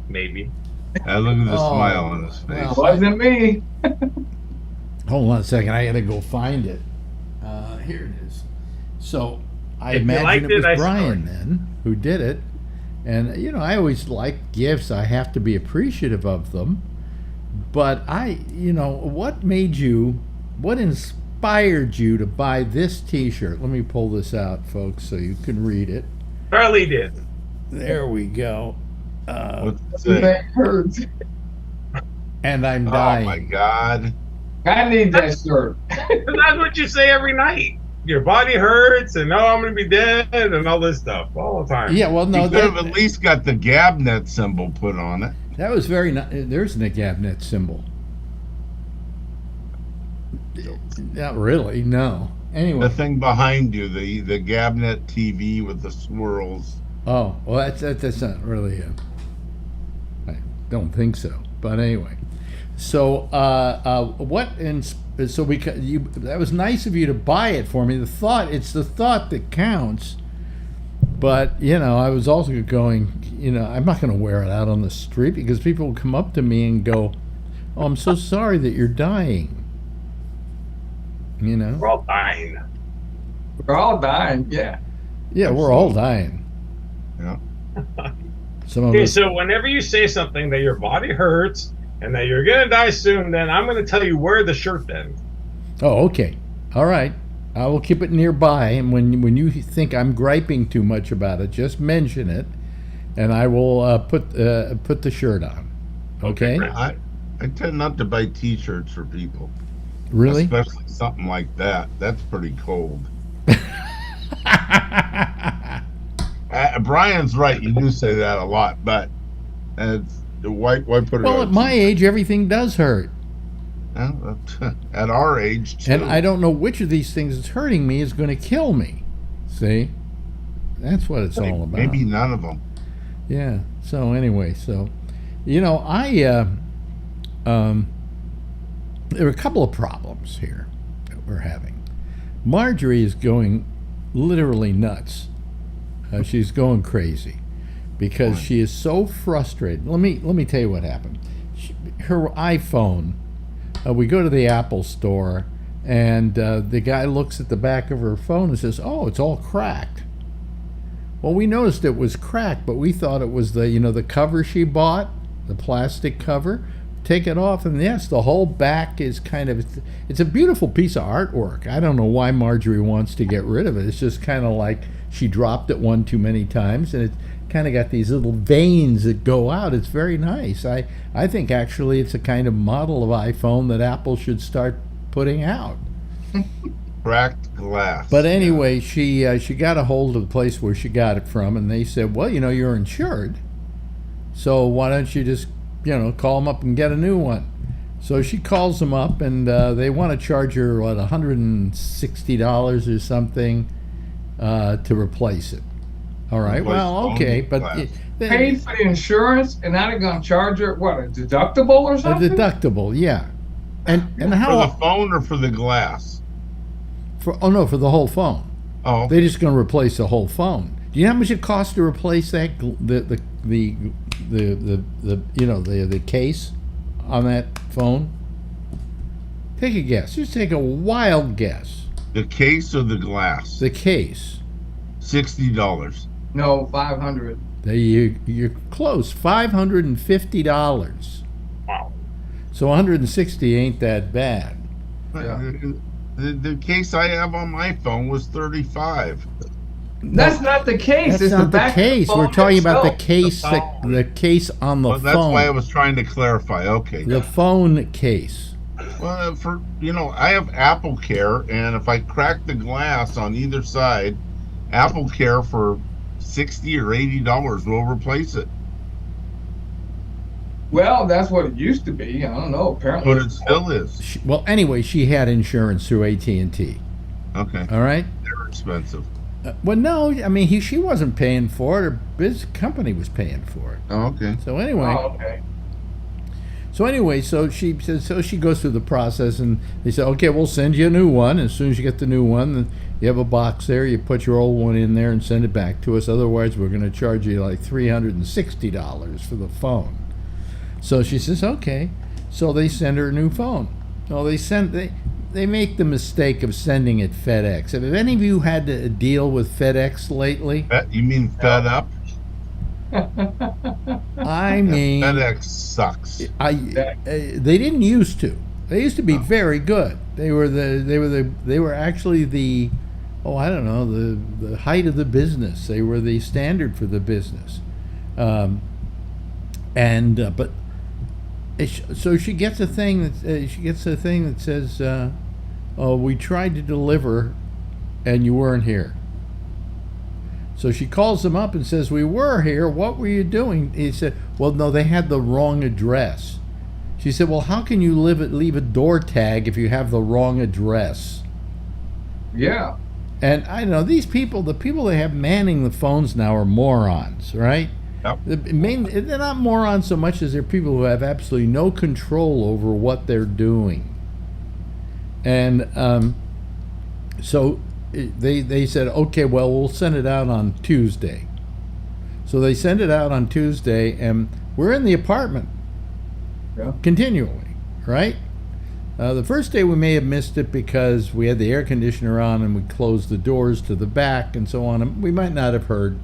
Speaker 5: Maybe.
Speaker 6: Look at the
Speaker 2: Oh,
Speaker 6: smile on his face.
Speaker 2: well.
Speaker 4: Wasn't me.
Speaker 2: Hold on a second. I got to go find it. Here it is. So I
Speaker 5: If you
Speaker 2: imagine
Speaker 5: liked
Speaker 2: it was
Speaker 5: it, I
Speaker 2: Brian
Speaker 5: saw it.
Speaker 2: then who did it. And, I always like gifts. I have to be appreciative of them. But what inspired you to buy this T-shirt? Let me pull this out, folks, so you can read it.
Speaker 5: Charlie did.
Speaker 2: There we go.
Speaker 6: What's
Speaker 4: The
Speaker 6: it say?
Speaker 4: thing hurts.
Speaker 2: And I'm
Speaker 6: Oh
Speaker 2: dying.
Speaker 6: my God!
Speaker 4: I need that shirt.
Speaker 5: That's what you say every night. Your body hurts, and I'm going to be dead, and all this stuff all the time.
Speaker 2: Yeah, well, no,
Speaker 6: You could have at least got the Gabnet symbol put on it.
Speaker 2: that was very nice. There's a Gabnet symbol. Not really, no. Anyway.
Speaker 6: The thing behind you, the Gabnet TV with the swirls.
Speaker 2: Oh, well, that's not really I don't think so. But anyway, so that was nice of you to buy it for me. It's the thought that counts. But I was also going, I'm not going to wear it out on the street because people will come up to me and go, "Oh, I'm so sorry that you're dying."
Speaker 5: We're all dying.
Speaker 4: We're all dying. Yeah.
Speaker 2: Yeah, we're all dying.
Speaker 6: Yeah.
Speaker 2: Some of
Speaker 5: Okay,
Speaker 2: us.
Speaker 5: so whenever you say something that your body hurts and that you're going to die soon, then I'm going to tell you wear the shirt then.
Speaker 2: Oh, okay. All right. I will keep it nearby, and when you think I'm griping too much about it, just mention it, and I will put the shirt on. Okay?
Speaker 6: I tend not to buy T-shirts for people,
Speaker 2: Really?
Speaker 6: especially something like that. That's pretty cold. Brian's right. You do say that a lot, but why put it?
Speaker 2: Well,
Speaker 6: on
Speaker 2: at my age, everything does hurt,
Speaker 6: Well, at our age, too.
Speaker 2: and I don't know which of these things that's hurting me is going to kill me. See? That's what it's all about.
Speaker 6: Maybe none of them.
Speaker 2: Yeah. So anyway, there are a couple of problems here that we're having. Marjorie is going literally nuts. She's going crazy because she is so frustrated. Let me tell you what happened. Her iPhone. We go to the Apple store, and the guy looks at the back of her phone and says, "Oh, it's all cracked." Well, we noticed it was cracked, but we thought it was the cover she bought, the plastic cover. Take it off, and yes, the whole back is it's a beautiful piece of artwork. I don't know why Marjorie wants to get rid of it. It's just kind of like she dropped it one too many times, and it's kind of got these little veins that go out. It's very nice. I think actually it's a kind of model of iPhone that Apple should start putting out.
Speaker 6: Cracked glass.
Speaker 2: But anyway, she got a hold of the place where she got it from, and they said, "Well, you're insured, so why don't you just call them up and get a new one." So she calls them up, and they want to charge her $160 or something to replace it. All right,
Speaker 6: Replace
Speaker 2: well, okay,
Speaker 6: phone
Speaker 2: but
Speaker 6: glass.
Speaker 4: Paid for the insurance, and now they're gonna charge her what, a deductible or
Speaker 2: a
Speaker 4: something?
Speaker 2: deductible, yeah. And
Speaker 6: For the
Speaker 2: how
Speaker 6: phone or for the glass?
Speaker 2: for the whole phone.
Speaker 6: Oh,
Speaker 2: They're just going to replace the whole phone. Do you know how much it costs to replace that the case on that phone? Take a guess. Just take a wild guess.
Speaker 6: the case or the glass?
Speaker 2: The case.
Speaker 6: $60.
Speaker 4: No, 500.
Speaker 2: You're close. $550.
Speaker 5: Wow.
Speaker 2: So 160 ain't that bad.
Speaker 4: Yeah.
Speaker 6: The case I have on my phone was $35.
Speaker 4: That's not the case.
Speaker 2: That's
Speaker 4: it's
Speaker 2: not the
Speaker 4: back of
Speaker 2: case.
Speaker 4: phone
Speaker 2: We're talking about the
Speaker 4: itself.
Speaker 2: case, the case on the
Speaker 6: Well, that's why I
Speaker 2: phone.
Speaker 6: was trying to clarify. Okay.
Speaker 2: The phone case.
Speaker 6: Well, I have Apple Care, and if I crack the glass on either side, Apple Care for $60 or $80 will replace it.
Speaker 4: Well, that's what it used to be. I don't know. Apparently,
Speaker 6: But it still is.
Speaker 2: Well, anyway, she had insurance through AT&T.
Speaker 6: Okay.
Speaker 2: All right.
Speaker 6: They're expensive.
Speaker 2: Well, no, I mean, she wasn't paying for it. Her business company was paying for it.
Speaker 6: Oh, okay.
Speaker 2: So anyway,
Speaker 4: Oh, okay.
Speaker 2: so she says, so she goes through the process, and they said, okay, we'll send you a new one. As soon as you get the new one, then you have a box there. You put your old one in there and send it back to us. Otherwise, we're going to charge you like $360 for the phone. So she says, okay. So they send her a new phone. Well, they make the mistake of sending it FedEx. Have any of you had to deal with FedEx lately?
Speaker 6: You mean Fed Up?
Speaker 2: I mean,
Speaker 6: FedEx sucks.
Speaker 2: They didn't used to. They used to be very good. They were actually the, I don't know, the height of the business. They were the standard for the business. So she gets a thing that says, "Oh, we tried to deliver, and you weren't here." So she calls them up and says, "We were here. What were you doing?" He said, "Well, no, they had the wrong address." She said, "Well, how can you leave a door tag if you have the wrong address?"
Speaker 4: Yeah.
Speaker 2: And I know these people, the people they have manning the phones now are morons, right?
Speaker 6: Yep.
Speaker 2: They're not morons so much as they're people who have absolutely no control over what they're doing. And so they said, okay, well, we'll send it out on Tuesday. So they send it out on Tuesday, and we're in the apartment continually, right? The first day we may have missed it because we had the air conditioner on and we closed the doors to the back and so on. And we might not have heard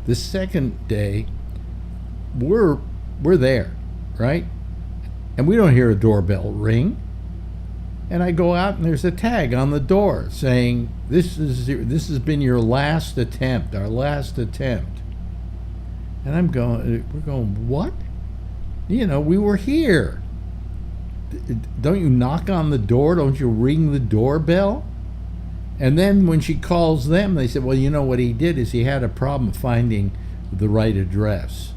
Speaker 2: the second day, we're there, right? And we don't hear a doorbell ring. And I go out and there's a tag on the door saying, this has been your last attempt, our last attempt. And we're going, what? You know, we were here. Don't you knock on the door? Don't you ring the doorbell? And then when she calls them, they said, well, you know what he did is he had a problem finding the right address.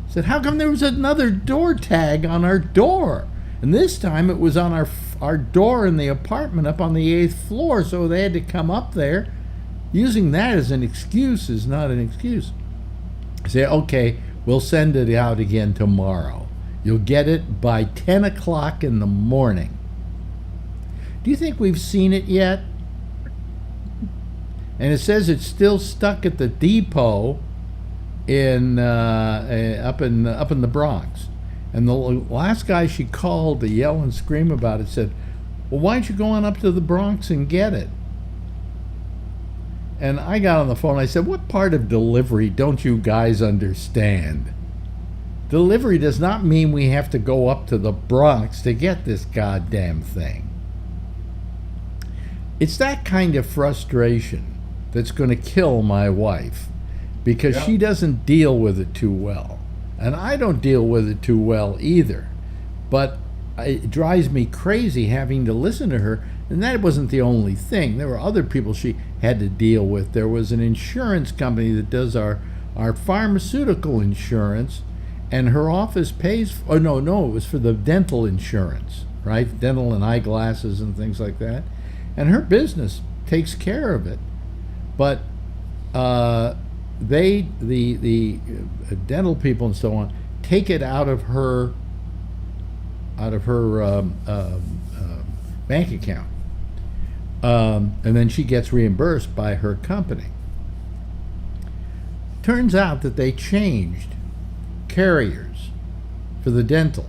Speaker 2: I said, how come there was another door tag on our door? And this time it was on our door in the apartment up on the 8th floor, so they had to come up there. Using that as an excuse is not an excuse. I say, okay, we'll send it out again tomorrow. You'll get it by 10 o'clock in the morning. Do you think we've seen it yet? And it says it's still stuck at the depot up in the Bronx. And the last guy she called to yell and scream about it said, well, why don't you go on up to the Bronx and get it? And I got on the phone. I said, what part of delivery don't you guys understand? Delivery does not mean we have to go up to the Bronx to get this goddamn thing. It's that kind of frustration that's going to kill my wife because she doesn't deal with it too well. And I don't deal with it too well either. But it drives me crazy having to listen to her. And that wasn't the only thing. There were other people she had to deal with. There was an insurance company that does our pharmaceutical insurance. And her office pays, it was for the dental insurance, right? Dental and eyeglasses and things like that. And her business takes care of it. But the dental people and so on take it out of her bank account. And then she gets reimbursed by her company. Turns out that they changed carriers for the dental.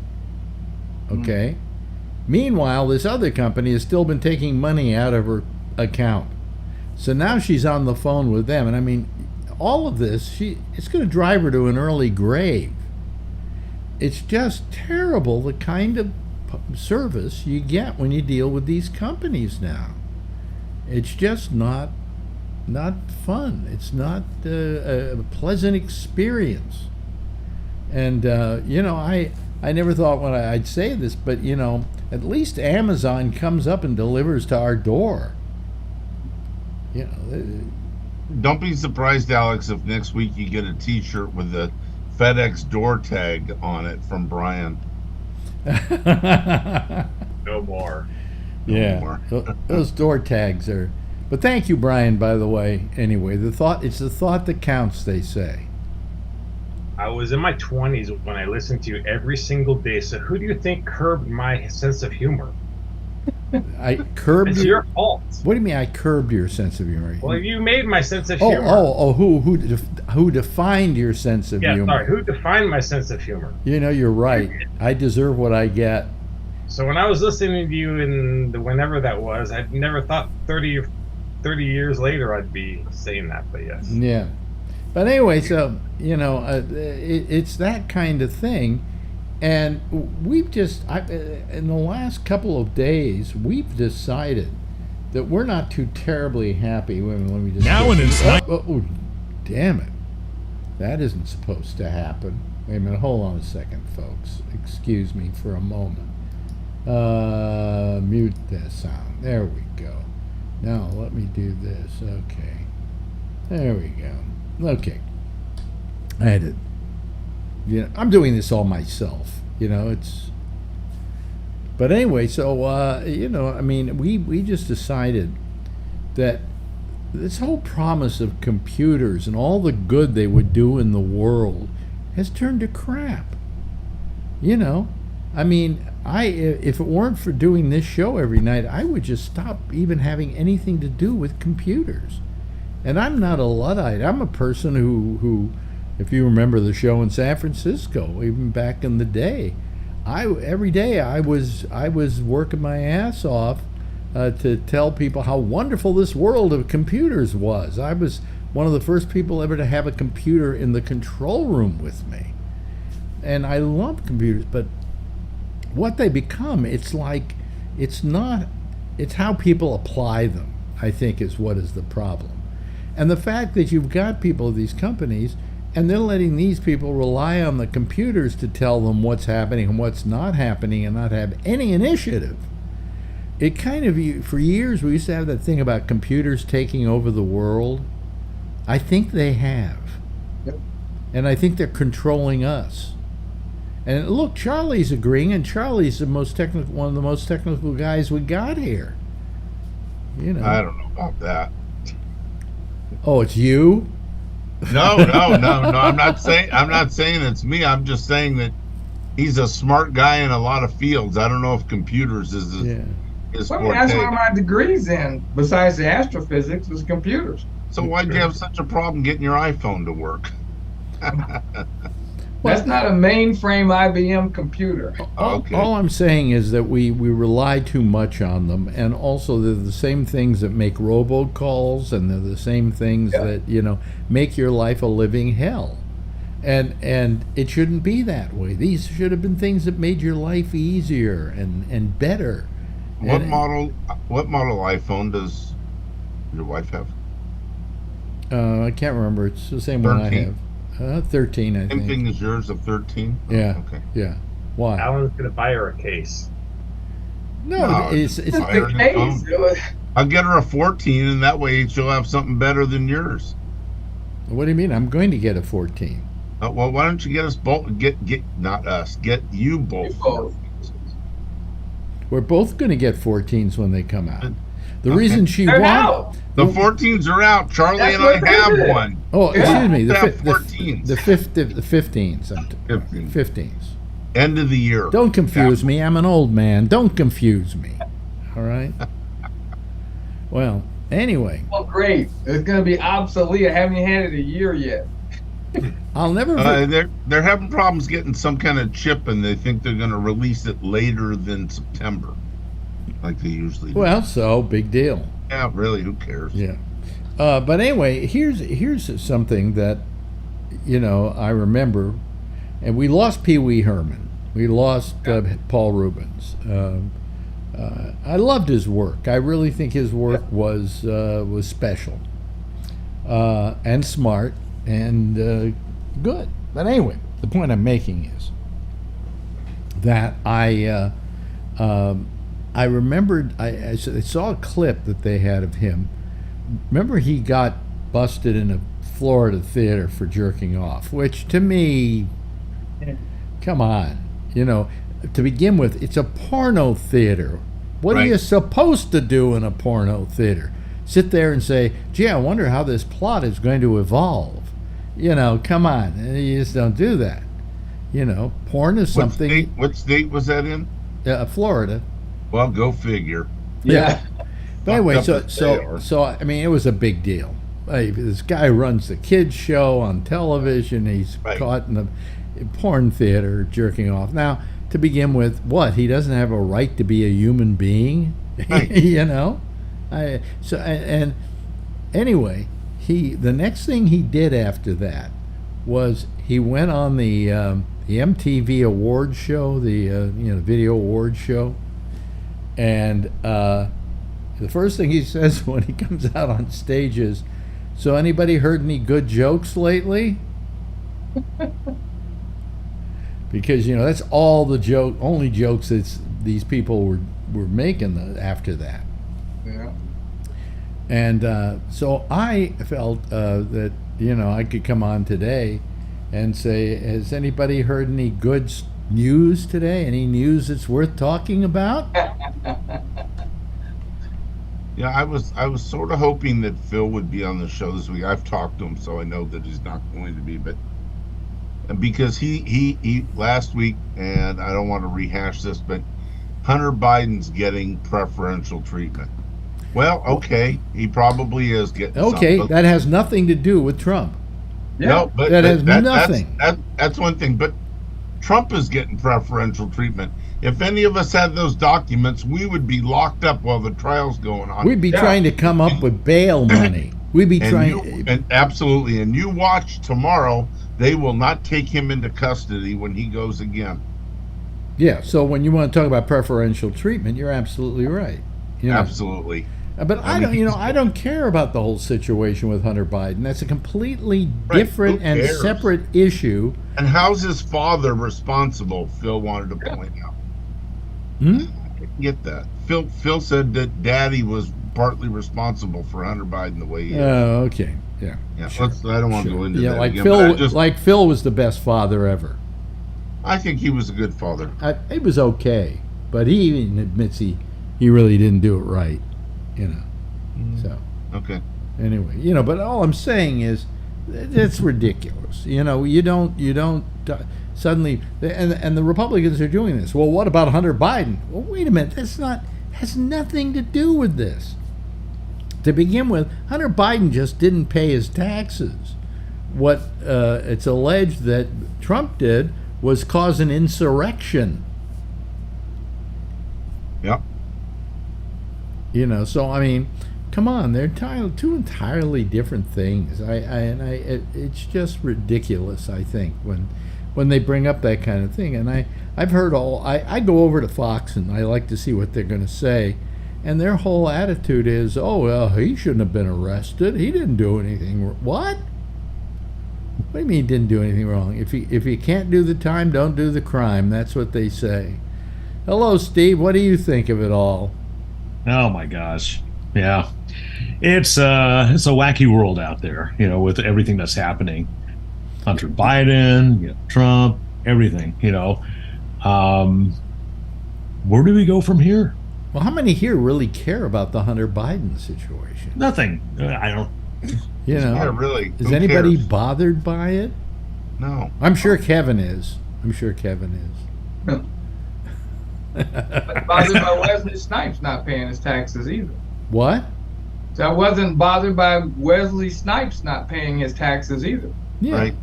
Speaker 2: Okay. Meanwhile, this other company has still been taking money out of her account. So now she's on the phone with them. And I mean, all of this, it's going to drive her to an early grave. It's just terrible the kind of service you get when you deal with these companies now. It's just not fun. It's not a pleasant experience. And, I never thought when I'd say this, but, at least Amazon comes up and delivers to our door.
Speaker 6: Don't be surprised, Alex, if next week you get a T-shirt with the FedEx door tag on it from Brian.
Speaker 5: No more.
Speaker 2: Yeah,
Speaker 6: more.
Speaker 2: those door tags are. But thank you, Brian. By the way, anyway, it's the thought that counts. They say.
Speaker 5: I was in my 20s when I listened to you every single day. So who do you think curbed my sense of humor?
Speaker 2: I curbed
Speaker 5: It's your fault.
Speaker 2: What do you mean? I curbed your sense of humor?
Speaker 5: Well, you made my sense of humor.
Speaker 2: Who defined your sense of humor?
Speaker 5: Sorry, who defined my sense of humor?
Speaker 2: You know, you're right. I deserve what I get.
Speaker 5: So when I was listening to you in whenever that was, I never thought 30 years later I'd be saying that, but yes.
Speaker 2: Yeah. But anyway, so, you know, it's that kind of thing. And we've just, in the last couple of days, we've decided that we're not too terribly happy. Wait a minute, let me just.
Speaker 1: Now and it's
Speaker 2: oh, damn it. That isn't supposed to happen. Wait a minute, hold on a second, folks. Excuse me for a moment. Mute that sound. There we go. Now let me do this. Okay. There we go. Okay. I had to. You know, I'm doing this all myself. You know, it's. But anyway, so you know, I mean, we just decided that this whole promise of computers and all the good they would do in the world has turned to crap. You know, I mean, if it weren't for doing this show every night, I would just stop even having anything to do with computers. And I'm not a Luddite. I'm a person who if you remember the show in San Francisco, even back in the day, every day I was working my ass off to tell people how wonderful this world of computers was. I was one of the first people ever to have a computer in the control room with me. And I love computers, but what they become, it's how people apply them, I think, is what is the problem. And the fact that you've got people of these companies, and they're letting these people rely on the computers to tell them what's happening and what's not happening and not have any initiative. It kind of, for years, we used to have that thing about computers taking over the world. I think they have.
Speaker 4: Yep.
Speaker 2: And I think they're controlling us. And look, Charlie's agreeing, and Charlie's one of the most technical guys we got here. You know.
Speaker 6: I don't know about that.
Speaker 2: Oh, it's you?
Speaker 6: No. I'm not saying it's me. I'm just saying that he's a smart guy in a lot of fields. I don't know if computers is his
Speaker 4: Well,
Speaker 6: forte.
Speaker 4: that's where my degree's in. Besides the astrophysics, was computers.
Speaker 6: So why'd you have such a problem getting your iPhone to work?
Speaker 4: That's not a mainframe IBM computer.
Speaker 6: Okay.
Speaker 2: All I'm saying is that we rely too much on them, and also they're the same things that make robocalls, and they're the same things that, you know, make your life a living hell. And it shouldn't be that way. These should have been things that made your life easier and better.
Speaker 6: What model iPhone does your wife have?
Speaker 2: I can't remember. It's the same one I
Speaker 6: 13?
Speaker 2: have. 13, I
Speaker 6: Same
Speaker 2: think.
Speaker 6: thing as yours of 13?
Speaker 2: Yeah.
Speaker 6: Oh, okay.
Speaker 2: Yeah. Why?
Speaker 5: Alan's gonna buy her a case.
Speaker 2: No, it's
Speaker 4: That's
Speaker 6: Fire
Speaker 4: the
Speaker 6: in the
Speaker 4: case.
Speaker 6: I'll get her a 14, and that way she'll have something better than yours.
Speaker 2: what do you mean? I'm going to get a 14.
Speaker 6: Well, why don't you get us both? Get not us. Get you both.
Speaker 4: both.
Speaker 2: We're both going to get 14s when they come out. The
Speaker 6: Okay.
Speaker 2: reason she
Speaker 4: They're
Speaker 2: wanted.
Speaker 4: out.
Speaker 6: The 14s are out. Charlie
Speaker 4: That's
Speaker 6: and
Speaker 4: what
Speaker 6: I
Speaker 4: they
Speaker 6: have
Speaker 4: did.
Speaker 6: one.
Speaker 2: Oh,
Speaker 4: Yeah.
Speaker 2: excuse me.
Speaker 6: We have 14s.
Speaker 2: The 15s.
Speaker 6: 15.
Speaker 2: 15s.
Speaker 6: End of the year.
Speaker 2: Don't confuse me. I'm an old man. Don't confuse me. All right? Well, anyway,
Speaker 4: Well, great. It's going to be obsolete. I haven't had it a year yet.
Speaker 2: I'll never.
Speaker 6: They're having problems getting some kind of chip, and they think they're going to release it later than September, like they usually do.
Speaker 2: Well, so big deal.
Speaker 6: Yeah, really, who cares?
Speaker 2: Yeah. But anyway, here's something that, you know, I remember, and we lost Pee Wee Herman. We lost Paul Rubens. I loved his work. I really think his work was special and smart and good. But anyway, the point I'm making is that I remembered I saw a clip that they had of him. Remember, he got busted in a Florida theater for jerking off, which to me, come on, to begin with, it's a porno theater. What are you supposed to do in a porno theater? Sit there and say, gee, I wonder how this plot is going to evolve. Come on. You just don't do that. Porn is something.
Speaker 6: What state was that in?
Speaker 2: Florida.
Speaker 6: Well, go figure.
Speaker 2: Yeah. But anyway, so I mean, it was a big deal. This guy runs the kids show on television. He's caught in a porn theater jerking off. Now, to begin with, what? He doesn't have a right to be a human being,
Speaker 6: Right.
Speaker 2: And anyway, the next thing he did after that was he went on the MTV Awards show, the Video Awards show, and the first thing he says when he comes out on stage is, "So anybody heard any good jokes lately?" Because that's all the only jokes that these people were making after that.
Speaker 4: Yeah.
Speaker 2: And so I felt that I could come on today and say, has anybody heard any good news today? Any news that's worth talking about?
Speaker 6: Yeah, I was sort of hoping that Phil would be on the show this week. I've talked to him, so I know that he's not going to be, but because he last week, and I don't want to rehash this, but Hunter Biden's getting preferential treatment. Well, okay, he probably is getting.
Speaker 2: Okay,
Speaker 6: some,
Speaker 2: that has nothing to do with Trump.
Speaker 4: Yeah.
Speaker 6: No, but
Speaker 2: that has nothing.
Speaker 6: That's one thing, but Trump is getting preferential treatment. If any of us had those documents, we would be locked up while the trial's going on.
Speaker 2: We'd be trying to come up with bail money. We'd be
Speaker 6: absolutely. And you watch tomorrow, they will not take him into custody when he goes again.
Speaker 2: Yeah, so when you want to talk about preferential treatment, you're absolutely right.
Speaker 6: Absolutely.
Speaker 2: But I don't care about the whole situation with Hunter Biden. That's a completely different and separate issue.
Speaker 6: And how's his father responsible? Phil wanted to point out. I didn't get that. Phil said that Daddy was partly responsible for Hunter Biden the way he is.
Speaker 2: Oh, okay, yeah.
Speaker 6: Sure. I don't want to go into that
Speaker 2: like
Speaker 6: again.
Speaker 2: Phil was the best father ever.
Speaker 6: I think he was a good father.
Speaker 2: He was okay, but he even admits he really didn't do it right. So
Speaker 6: okay.
Speaker 2: Anyway, but all I'm saying is it's ridiculous. You don't suddenly, and the Republicans are doing this. Well, what about Hunter Biden? Well, wait a minute. Has nothing to do with this. To begin with, Hunter Biden just didn't pay his taxes. What it's alleged that Trump did was cause an insurrection.
Speaker 6: Yep.
Speaker 2: So I mean, come on, they're two entirely different things. It's just ridiculous. I think when they bring up that kind of thing, and I've heard I go over to Fox and I like to see what they're going to say, and their whole attitude is, oh well, he shouldn't have been arrested. He didn't do anything. What? What do you mean he didn't do anything wrong? If you can't do the time, don't do the crime. That's what they say. Hello, Steve. What do you think of it all?
Speaker 7: Oh my gosh. Yeah. It's a wacky world out there, with everything that's happening. Hunter Biden, Trump, everything, where do we go from here?
Speaker 2: Well, how many here really care about the Hunter Biden situation?
Speaker 7: Nothing. I don't.
Speaker 6: Not really.
Speaker 2: Is anybody bothered by it?
Speaker 6: No.
Speaker 2: I'm sure Kevin is.
Speaker 4: Bothered by Wesley Snipes not paying his taxes either.
Speaker 2: What?
Speaker 4: So I wasn't bothered by Wesley Snipes not paying his taxes either.
Speaker 2: Yeah.
Speaker 6: Right.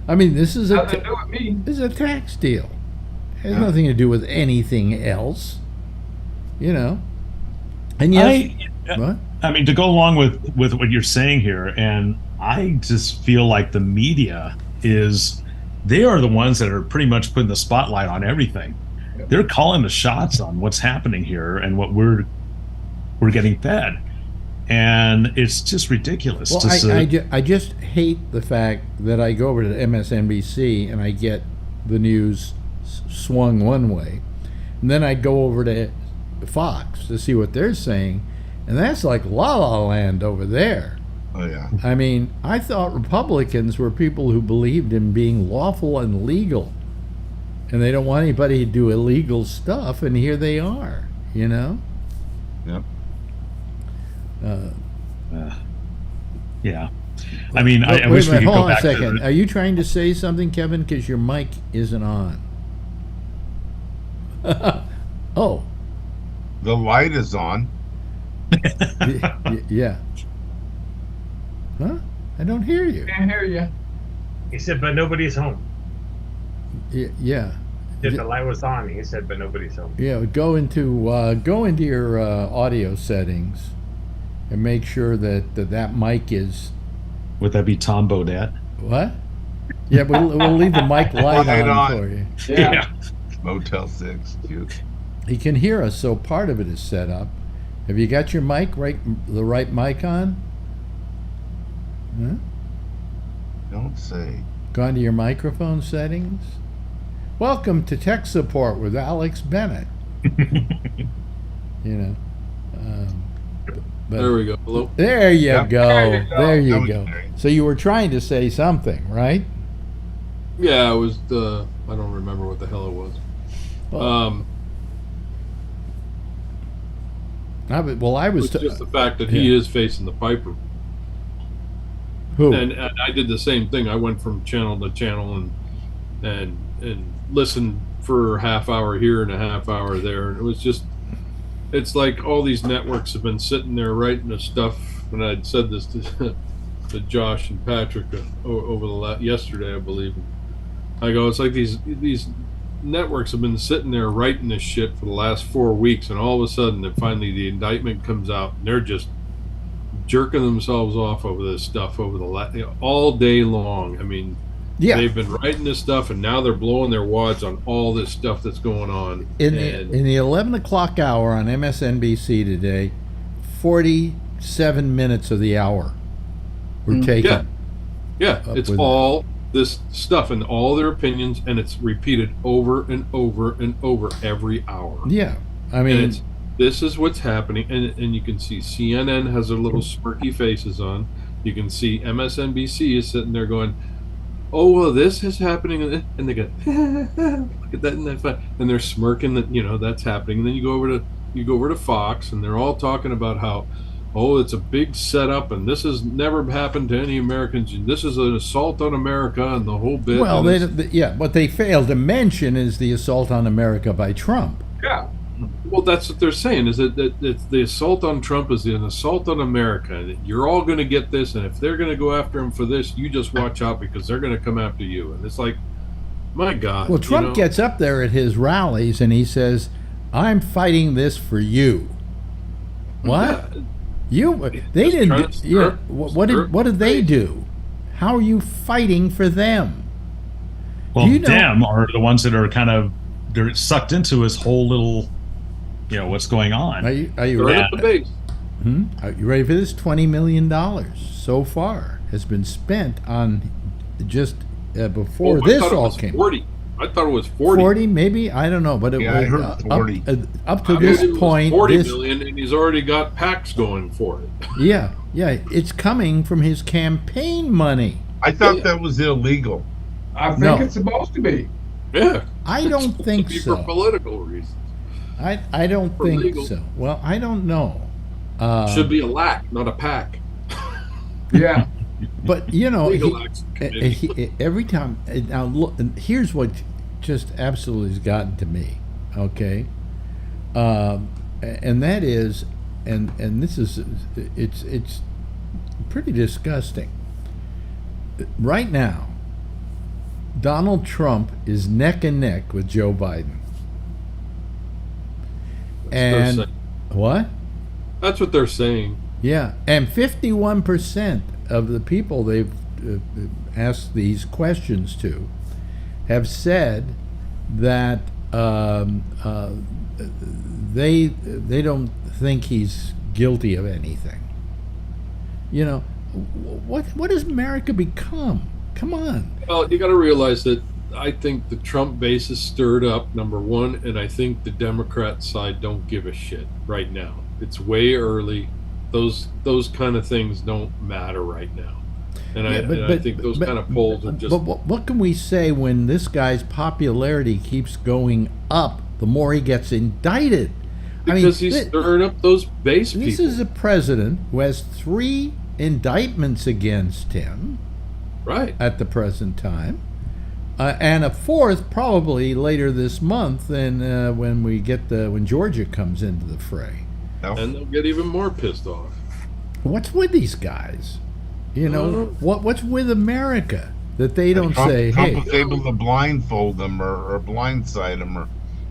Speaker 2: I mean, this is
Speaker 4: Nothing to do with me.
Speaker 2: This is a tax deal. It has nothing to do with anything else. And yes, what?
Speaker 7: I mean, to go along with what you're saying here, and I just feel like the media they are the ones that are pretty much putting the spotlight on everything. They're calling the shots on what's happening here and what we're getting fed, and it's just ridiculous.
Speaker 2: Well, I just hate the fact that I go over to MSNBC and I get the news swung one way, and then I go over to Fox to see what they're saying, and that's like La La Land over there.
Speaker 6: Oh yeah.
Speaker 2: I mean, I thought Republicans were people who believed in being lawful and legal, and they don't want anybody to do illegal stuff, and here they are, you know?
Speaker 6: Yep.
Speaker 7: Yeah. I mean, I
Speaker 2: Wait
Speaker 7: wish
Speaker 2: a
Speaker 7: we
Speaker 2: minute,
Speaker 7: could
Speaker 2: hold
Speaker 7: go
Speaker 2: on a
Speaker 7: back
Speaker 2: second.
Speaker 7: to
Speaker 2: Are you trying to say something, Kevin? Because your mic isn't on. Oh,
Speaker 6: The light is on.
Speaker 2: yeah. Huh? I don't hear you.
Speaker 4: Can't hear you.
Speaker 5: He said, but nobody's home.
Speaker 2: Yeah.
Speaker 5: If the light was on, he said, but nobody's home.
Speaker 2: Yeah, go into your audio settings and make sure that mic is
Speaker 7: would that be Tom Bodette?
Speaker 2: what? Yeah, we'll leave the mic light
Speaker 6: Light
Speaker 2: on
Speaker 6: on.
Speaker 2: for you.
Speaker 4: Yeah.
Speaker 6: Motel 6. Cute.
Speaker 2: He can hear us, so part of it is set up. Have you got your mic the right mic on? Huh?
Speaker 6: Don't say.
Speaker 2: Gone to your microphone settings? Welcome to Tech Support with Alex Bennett. You know. But
Speaker 8: There we go. Hello.
Speaker 2: there you
Speaker 6: Yep.
Speaker 2: go.
Speaker 4: There you go.
Speaker 2: There
Speaker 6: That
Speaker 2: you
Speaker 6: was
Speaker 2: go.
Speaker 6: great.
Speaker 2: So you were trying to say something, right?
Speaker 8: Yeah, it was the. I don't remember what the hell it was.
Speaker 2: Well, I
Speaker 8: It
Speaker 2: was
Speaker 8: was just the fact that he
Speaker 2: yeah.
Speaker 8: is facing the Piper,
Speaker 2: who?
Speaker 8: and I did the same thing. I went from channel to channel and listened for a half hour here and a half hour there, and it was just. It's like all these networks have been sitting there writing the stuff, and I'd said this to Josh and Patrick over yesterday, I believe. I go, it's like these networks have been sitting there writing this shit for the last 4 weeks, and all of a sudden, finally the indictment comes out, and they're just jerking themselves off over this stuff all day long. I mean,
Speaker 2: Yeah.
Speaker 8: they've been writing this stuff, and now they're blowing their wads on all this stuff that's going on.
Speaker 2: In
Speaker 8: And-
Speaker 2: the 11 o'clock hour on MSNBC today, 47 minutes of the hour were taken.
Speaker 8: Yeah,
Speaker 2: up
Speaker 8: it's
Speaker 2: with
Speaker 8: all this stuff and all their opinions, and it's repeated over and over and over every hour.
Speaker 2: Yeah. I
Speaker 8: And
Speaker 2: mean,
Speaker 8: this is what's happening, and you can see CNN has their little smirky faces on. You can see MSNBC is sitting there going, "Oh well, this is happening," and they go, "Look at that, and that's fine," and they're smirking that that's happening. And then you go over to Fox, and they're all talking about how, oh, it's a big setup, and this has never happened to any Americans, and this is an assault on America, and the whole bit.
Speaker 2: well,
Speaker 8: and
Speaker 2: yeah, what they failed to mention is the assault on America by Trump.
Speaker 4: Yeah.
Speaker 8: well, that's what they're saying, is that the assault on Trump is an assault on America, and you're all going to get this, and if they're going to go after him for this, you just watch out because they're going to come after you. And it's like, my God.
Speaker 2: Well, Trump gets up there at his rallies and he says, "I'm fighting this for you." What? They
Speaker 8: Just trying
Speaker 2: didn't.
Speaker 8: to
Speaker 2: Yeah.
Speaker 8: stir-
Speaker 2: What did they do? How are you fighting for them?
Speaker 7: Well,
Speaker 2: You know-
Speaker 7: them are the ones that are they're sucked into his whole little, what's going on.
Speaker 2: Are you
Speaker 8: Right
Speaker 2: ready?
Speaker 8: up the base.
Speaker 2: Are you ready for this? $20 million so far has been spent on just before
Speaker 8: Oh, I
Speaker 2: this
Speaker 8: thought it
Speaker 2: all
Speaker 8: was
Speaker 2: came.
Speaker 8: 40. I thought it was 40.
Speaker 2: 40 maybe, I don't know, but it
Speaker 6: Yeah, I
Speaker 2: was
Speaker 6: heard 40.
Speaker 2: up to
Speaker 8: I
Speaker 2: this
Speaker 8: believe it was
Speaker 2: point.
Speaker 8: 40
Speaker 2: this,
Speaker 8: million, and he's already got PACs going for it.
Speaker 2: yeah, it's coming from his campaign money.
Speaker 6: I thought that was illegal.
Speaker 4: I think
Speaker 2: No.
Speaker 4: it's supposed to be.
Speaker 8: Yeah.
Speaker 2: I don't
Speaker 8: It's
Speaker 2: think
Speaker 8: supposed to
Speaker 2: so.
Speaker 8: be for political reasons.
Speaker 2: I don't
Speaker 8: For
Speaker 2: think
Speaker 8: legal.
Speaker 2: so. Well, I don't know.
Speaker 8: Should be a LAC, not a PAC.
Speaker 4: Yeah.
Speaker 2: But
Speaker 8: Legal Action Committee.
Speaker 2: every time now look, and here's what just absolutely has gotten to me. Okay, and that is, and this is, it's pretty disgusting. Right now, Donald Trump is neck and neck with Joe Biden.
Speaker 8: That's what they're
Speaker 2: And
Speaker 8: saying.
Speaker 2: what?
Speaker 8: That's what they're saying.
Speaker 2: Yeah, and 51% of the people they've asked these questions to have said that they don't think he's guilty of anything. What has America become? Come on.
Speaker 8: Well, you got to realize that I think the Trump base is stirred up, number one, and I think the Democrat side don't give a shit right now. It's way early. those kind of things don't matter right now. And
Speaker 2: Yeah,
Speaker 8: I think those kind of polls are just.
Speaker 2: But what can we say when this guy's popularity keeps going up the more he gets indicted?
Speaker 8: Because he's stirring up those base people.
Speaker 2: This is a president who has 3 indictments against him,
Speaker 8: right,
Speaker 2: at the present time, and a 4th probably later this month. And when Georgia comes into the fray,
Speaker 8: and they'll get even more pissed off.
Speaker 2: What's with these guys? You know, what's with America that they don't say,
Speaker 6: Trump
Speaker 2: hey,
Speaker 6: was able to blindfold them or blindside them or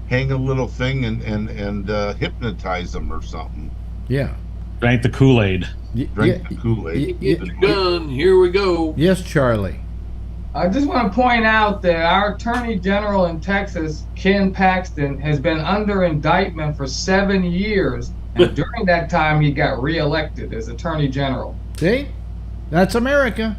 Speaker 6: hang a little thing and hypnotize them or something.
Speaker 2: Yeah.
Speaker 7: Drank the Kool-Aid.
Speaker 6: Drink the Kool-Aid.
Speaker 8: Get your gun. Here we go.
Speaker 2: Yes, Charlie.
Speaker 4: I just want to point out that our Attorney General in Texas, Ken Paxton, has been under indictment for 7 years. And during that time, he got reelected as Attorney General.
Speaker 2: See? That's America.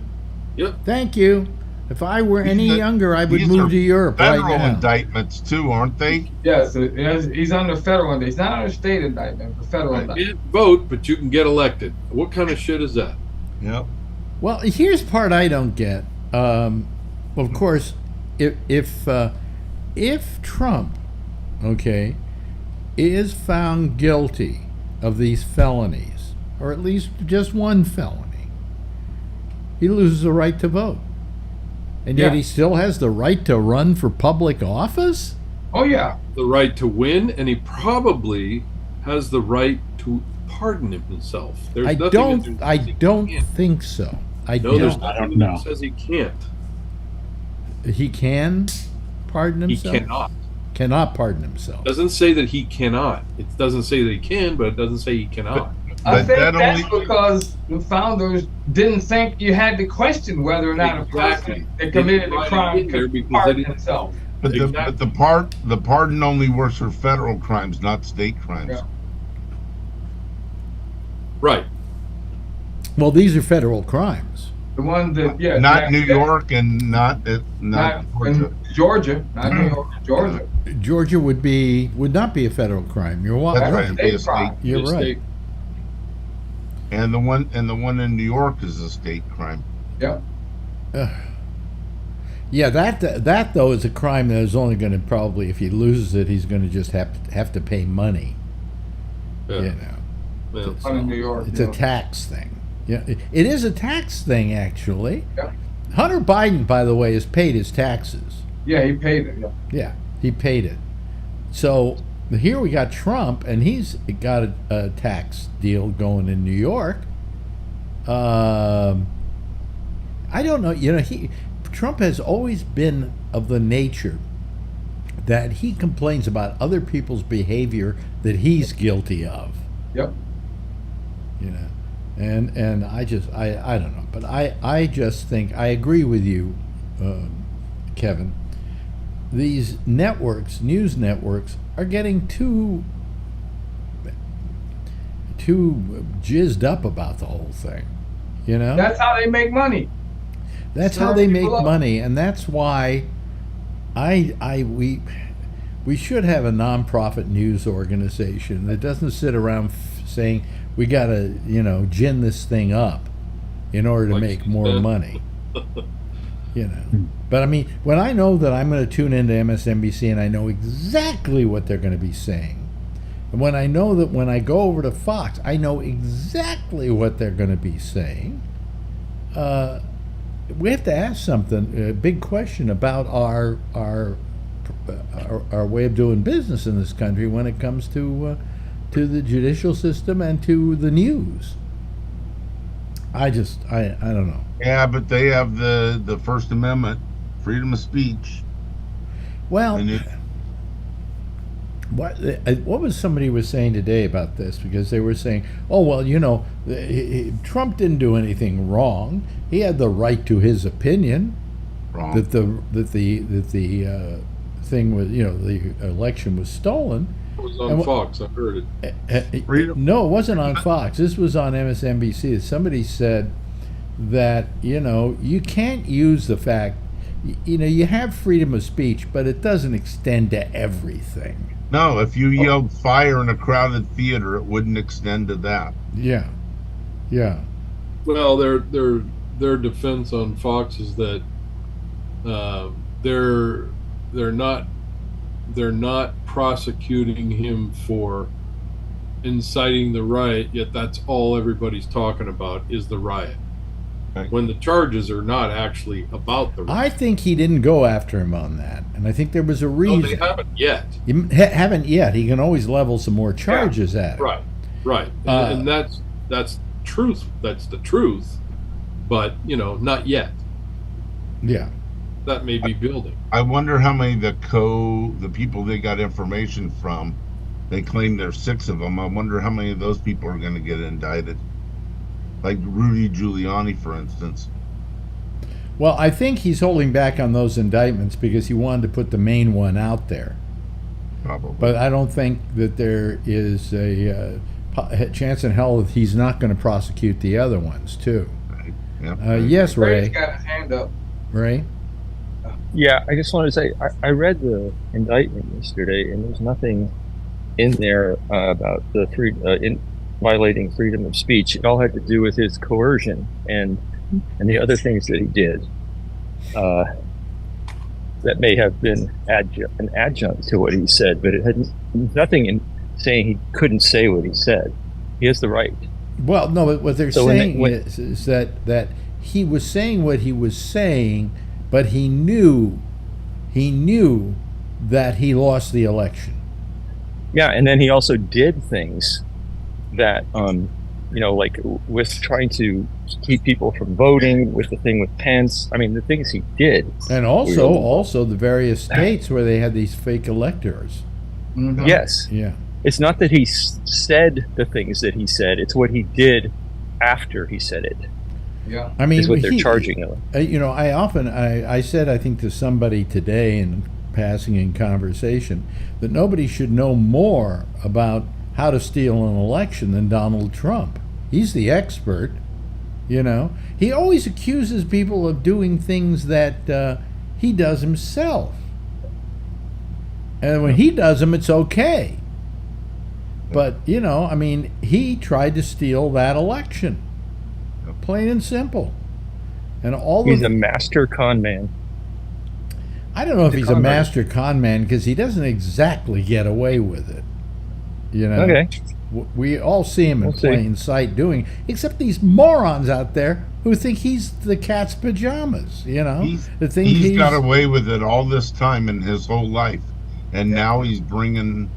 Speaker 8: Yep.
Speaker 2: Thank you. If I were any younger, I would move to Europe right now.
Speaker 6: Federal indictments, too, aren't they?
Speaker 4: Yes, he's under federal indictment. He's not under state indictment, but federal indictment.
Speaker 8: You can't vote, but you can get elected. What kind of shit is that?
Speaker 6: Yep.
Speaker 2: Well, here's part I don't get. Of course, if Trump, okay, is found guilty of these felonies, or at least just one felony, he loses the right to vote. And yet he still has the right to run for public office?
Speaker 4: Oh, yeah.
Speaker 8: The right to win, and he probably has the right to pardon himself. There's
Speaker 2: I don't think so. I
Speaker 8: don't
Speaker 7: know.
Speaker 8: That says he can't.
Speaker 2: He can pardon himself?
Speaker 8: He cannot.
Speaker 2: Cannot pardon himself.
Speaker 8: It doesn't say that he cannot. It doesn't say that he can, but it doesn't say he cannot.
Speaker 4: I think that's because the founders didn't think you had to question whether or not a person that committed a crime could pardon himself.
Speaker 6: But the pardon only works for federal crimes, not state crimes.
Speaker 4: Yeah.
Speaker 8: Right.
Speaker 2: Well, these are federal crimes.
Speaker 4: The one that,
Speaker 6: not New York and not
Speaker 4: Georgia. Not New York, Georgia.
Speaker 2: Georgia would not be a federal crime. You're
Speaker 6: That's
Speaker 2: right.
Speaker 6: right. Be a state.
Speaker 2: You're right.
Speaker 6: And the one in New York is a state crime.
Speaker 4: Yep.
Speaker 2: Yeah, that though is a crime that is only going to probably, if he loses it, he's going to just have to pay money.
Speaker 8: Yeah.
Speaker 2: You know,
Speaker 8: Yeah.
Speaker 4: In New York,
Speaker 2: it's a tax thing. Yeah, it is a tax thing actually.
Speaker 4: Yeah.
Speaker 2: Hunter Biden, by the way, has paid his taxes.
Speaker 4: Yeah, he paid it. Yeah.
Speaker 2: Yeah, he paid it. So here we got Trump, and he's got a tax deal going in New York. I don't know. You know, Trump has always been of the nature that he complains about other people's behavior that he's guilty of.
Speaker 4: Yep.
Speaker 2: You know, and I don't know, but I just think I agree with you, Kevin. These networks, news networks, are getting too jizzed up about the whole thing. You know,
Speaker 4: that's how they make money.
Speaker 2: That's how they make money, and that's why we should have a nonprofit news organization that doesn't sit around saying we got to, gin this thing up in order to make more money. You know, but I mean, when I know that I'm going to tune into MSNBC and I know exactly what they're going to be saying, and when I know that when I go over to Fox, I know exactly what they're going to be saying, we have to ask something, a big question about our way of doing business in this country when it comes to the judicial system and to the news. I don't know.
Speaker 6: Yeah, but they have the First Amendment, freedom of speech.
Speaker 2: Well, what was somebody was saying today about this? Because they were saying, oh well, Trump didn't do anything wrong. He had the right to his opinion.
Speaker 6: Wrong.
Speaker 2: That the thing was, the election was stolen.
Speaker 8: It was on Fox. I heard it.
Speaker 2: No, it wasn't on Fox. This was on MSNBC. Somebody said that you can't use the fact you have freedom of speech, but it doesn't extend to everything.
Speaker 6: No, if you yelled fire in a crowded theater, it wouldn't extend to that.
Speaker 2: Yeah. Yeah.
Speaker 8: Well, their defense on Fox is that they're not prosecuting him for inciting the riot, yet that's all everybody's talking about is the riot.
Speaker 6: Right.
Speaker 8: When the charges are not actually about the riot.
Speaker 2: I think he didn't go after him on that, and I think there was a reason.
Speaker 8: No, they haven't yet.
Speaker 2: You haven't yet. He can always level some more charges at him.
Speaker 8: Right. And that's truth. That's the truth. But not yet.
Speaker 2: Yeah.
Speaker 8: That may be building.
Speaker 6: I wonder how many the people they got information from. They claim there's 6 of them. I wonder how many of those people are going to get indicted. Like Rudy Giuliani, for instance.
Speaker 2: Well, I think he's holding back on those indictments because he wanted to put the main one out there.
Speaker 6: Probably.
Speaker 2: But I don't think that there is a chance in hell that he's not going to prosecute the other ones, too.
Speaker 6: Right. Yep.
Speaker 2: Yes, Ray.
Speaker 4: Ray's got his hand up.
Speaker 2: Ray?
Speaker 9: Yeah, I just wanted to say, I read the indictment yesterday, and there's nothing in there about the violating freedom of speech. It all had to do with his coercion and the other things that he did. That may have been an adjunct to what he said, but it had nothing in saying he couldn't say what he said. He has the right.
Speaker 2: Well, no, but what they're saying is that he was saying what he was saying, but he knew that he lost the election.
Speaker 9: Yeah, and then he also did things that, like with trying to keep people from voting, with the thing with Pence. I mean, the things he did.
Speaker 2: And also the various states where they had these fake electors.
Speaker 4: Mm-hmm.
Speaker 9: Yes.
Speaker 2: Yeah.
Speaker 9: It's not that he said the things that he said. It's what he did after he said it.
Speaker 4: Yeah.
Speaker 2: I mean,
Speaker 9: is what they're charging him.
Speaker 2: I said, I think, to somebody today in passing in conversation that nobody should know more about how to steal an election than Donald Trump. He's the expert. He always accuses people of doing things that he does himself. And when he does them, it's okay. But, he tried to steal that election. Plain and simple. And
Speaker 9: he's a master con man.
Speaker 2: I don't know if he's a master con man because he doesn't exactly get away with it.
Speaker 9: Okay.
Speaker 2: We all see him in plain sight doing, except these morons out there who think he's the cat's pajamas.
Speaker 6: He's got away with it all this time in his whole life, and now he's bringing.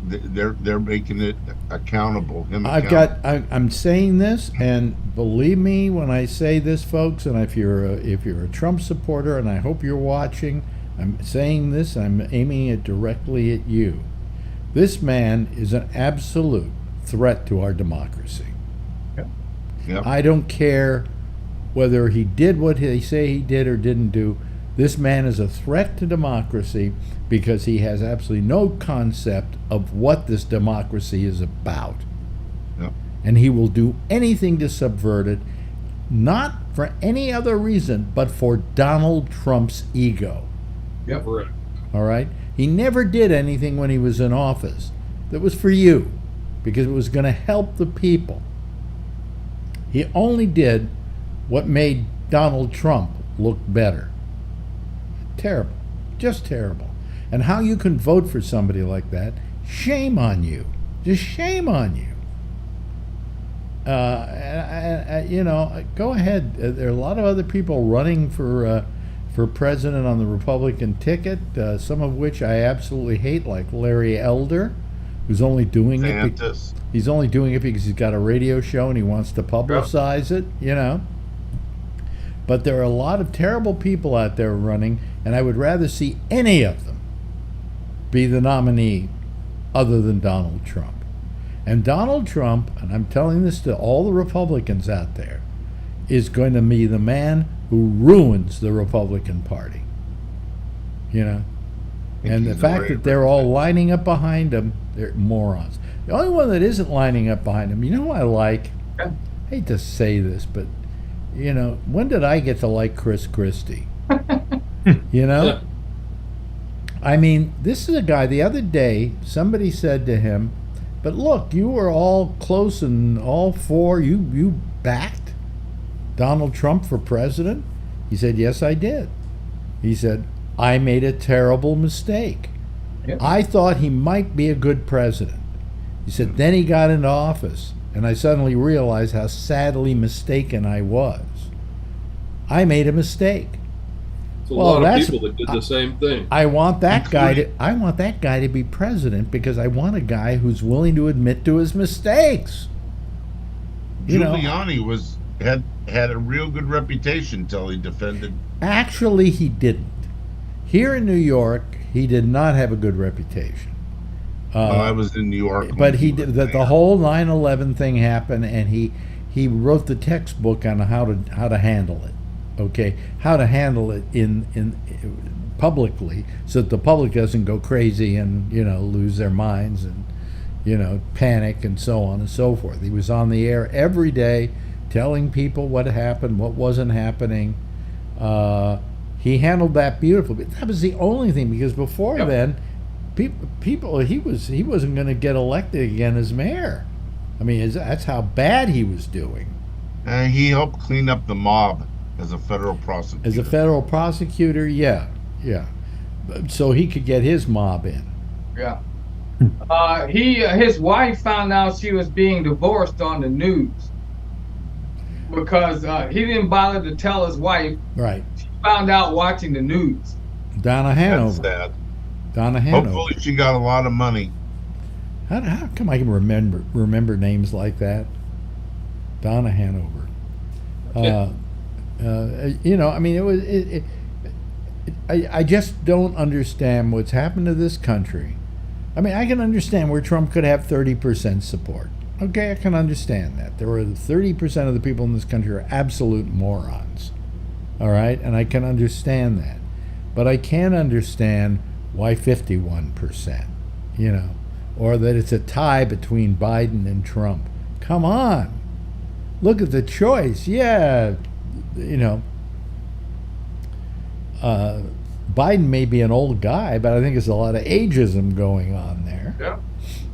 Speaker 6: They're making it accountable.
Speaker 2: I'm saying this, and believe me when I say this, folks. And if you're a Trump supporter, and I hope you're watching, I'm saying this. I'm aiming it directly at you. This man is an absolute threat to our democracy.
Speaker 6: Yep.
Speaker 2: I don't care whether he did what they say he did or didn't do. This man is a threat to democracy because he has absolutely no concept of what this democracy is about.
Speaker 6: Yep.
Speaker 2: And he will do anything to subvert it, not for any other reason, but for Donald Trump's ego.
Speaker 4: Yep.
Speaker 8: Correct.
Speaker 2: All right? He never did anything when he was in office that was for you, because it was going to help the people. He only did what made Donald Trump look better. Terrible. Just terrible. And how you can vote for somebody like that, shame on you. Just shame on you. Go ahead. There are a lot of other people running for president on the Republican ticket, some of which I absolutely hate, like Larry Elder, who's only doing it. He's only doing it because he's got a radio show and he wants to publicize it. But there are a lot of terrible people out there running, and I would rather see any of them be the nominee other than Donald Trump. And Donald Trump, and I'm telling this to all the Republicans out there, is going to be the man who ruins the Republican Party. And the fact that they're all lining up behind him, they're morons. The only one that isn't lining up behind him, who I like? I hate to say this, but when did I get to like Chris Christie? I mean, this is a guy, the other day, somebody said to him, But look, you were all close and all four. You backed Donald Trump for president? He said, yes, I did. He said, I made a terrible mistake.
Speaker 4: Yeah.
Speaker 2: I thought he might be a good president. He said, then he got into office, and I suddenly realized how sadly mistaken I was. I made a mistake.
Speaker 8: It's a lot of people that did the same thing.
Speaker 2: I want that guy to be president because I want a guy who's willing to admit to his mistakes.
Speaker 6: Giuliani had a real good reputation till he defended.
Speaker 2: Actually, he didn't. Here in New York, he did not have a good reputation.
Speaker 6: I was in New York,
Speaker 2: but he did the whole 9/11 thing happened, and he wrote the textbook on how to handle it. Okay, how to handle it in publicly, so that the public doesn't go crazy and lose their minds and panic and so on and so forth. He was on the air every day, telling people what happened, what wasn't happening. He handled that beautifully. But that was the only thing, because before then, people he wasn't going to get elected again as mayor. I mean, that's how bad he was doing.
Speaker 6: He helped clean up the mob as a federal prosecutor.
Speaker 2: As a federal prosecutor, yeah. So he could get his mob in.
Speaker 4: Yeah. His wife found out she was being divorced on the news because he didn't bother to tell his wife.
Speaker 2: Right.
Speaker 4: She found out watching the news.
Speaker 2: Donna Hanover.
Speaker 6: That's sad.
Speaker 2: Donna Hanover.
Speaker 6: Hopefully she got a lot of money.
Speaker 2: How come I can remember names like that? Donna Hanover. I mean, I just don't understand what's happened to this country. I mean, I can understand where Trump could have 30% support. Okay, I can understand that. There were 30% of the people in this country are absolute morons. All right, and I can understand that. But I can't understand why 51%, or that it's a tie between Biden and Trump. Come on. Look at the choice. Yeah, Biden may be an old guy, but I think there's a lot of ageism going on there.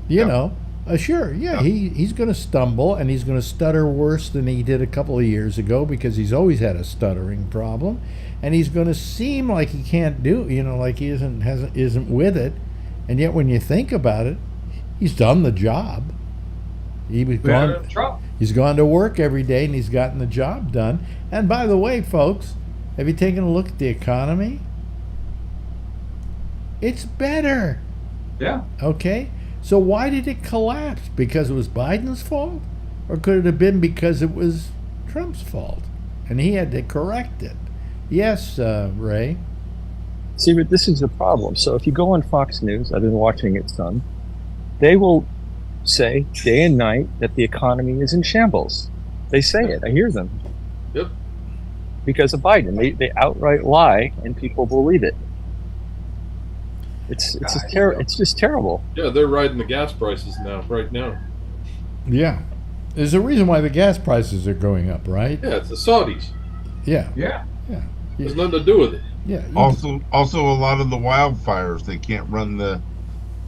Speaker 4: Yeah.
Speaker 2: Sure, yeah, he's going to stumble, and he's going to stutter worse than he did a couple of years ago, because he's always had a stuttering problem, and he's going to seem like he can't do, like he isn't with it, and yet when you think about it, he's done the job. He's gone to work every day, and he's gotten the job done. And by the way, folks, have you taken a look at the economy? It's better.
Speaker 4: Yeah.
Speaker 2: Okay. So why did it collapse? Because it was Biden's fault? Or could it have been because it was Trump's fault and he had to correct it? Yes, Ray.
Speaker 9: See, but this is the problem. So if you go on Fox News, I've been watching it some, they will say day and night that the economy is in shambles. They say it. I hear them.
Speaker 8: Yep.
Speaker 9: Because of Biden. They outright lie, and people believe it. It's just terrible.
Speaker 8: Yeah, they're riding the gas prices right now.
Speaker 2: Yeah. There's a reason why the gas prices are going up, right?
Speaker 8: Yeah, it's the Saudis.
Speaker 2: Yeah.
Speaker 4: Yeah.
Speaker 2: Yeah.
Speaker 8: There's nothing to do with it.
Speaker 2: Yeah.
Speaker 6: Also a lot of the wildfires, they can't run the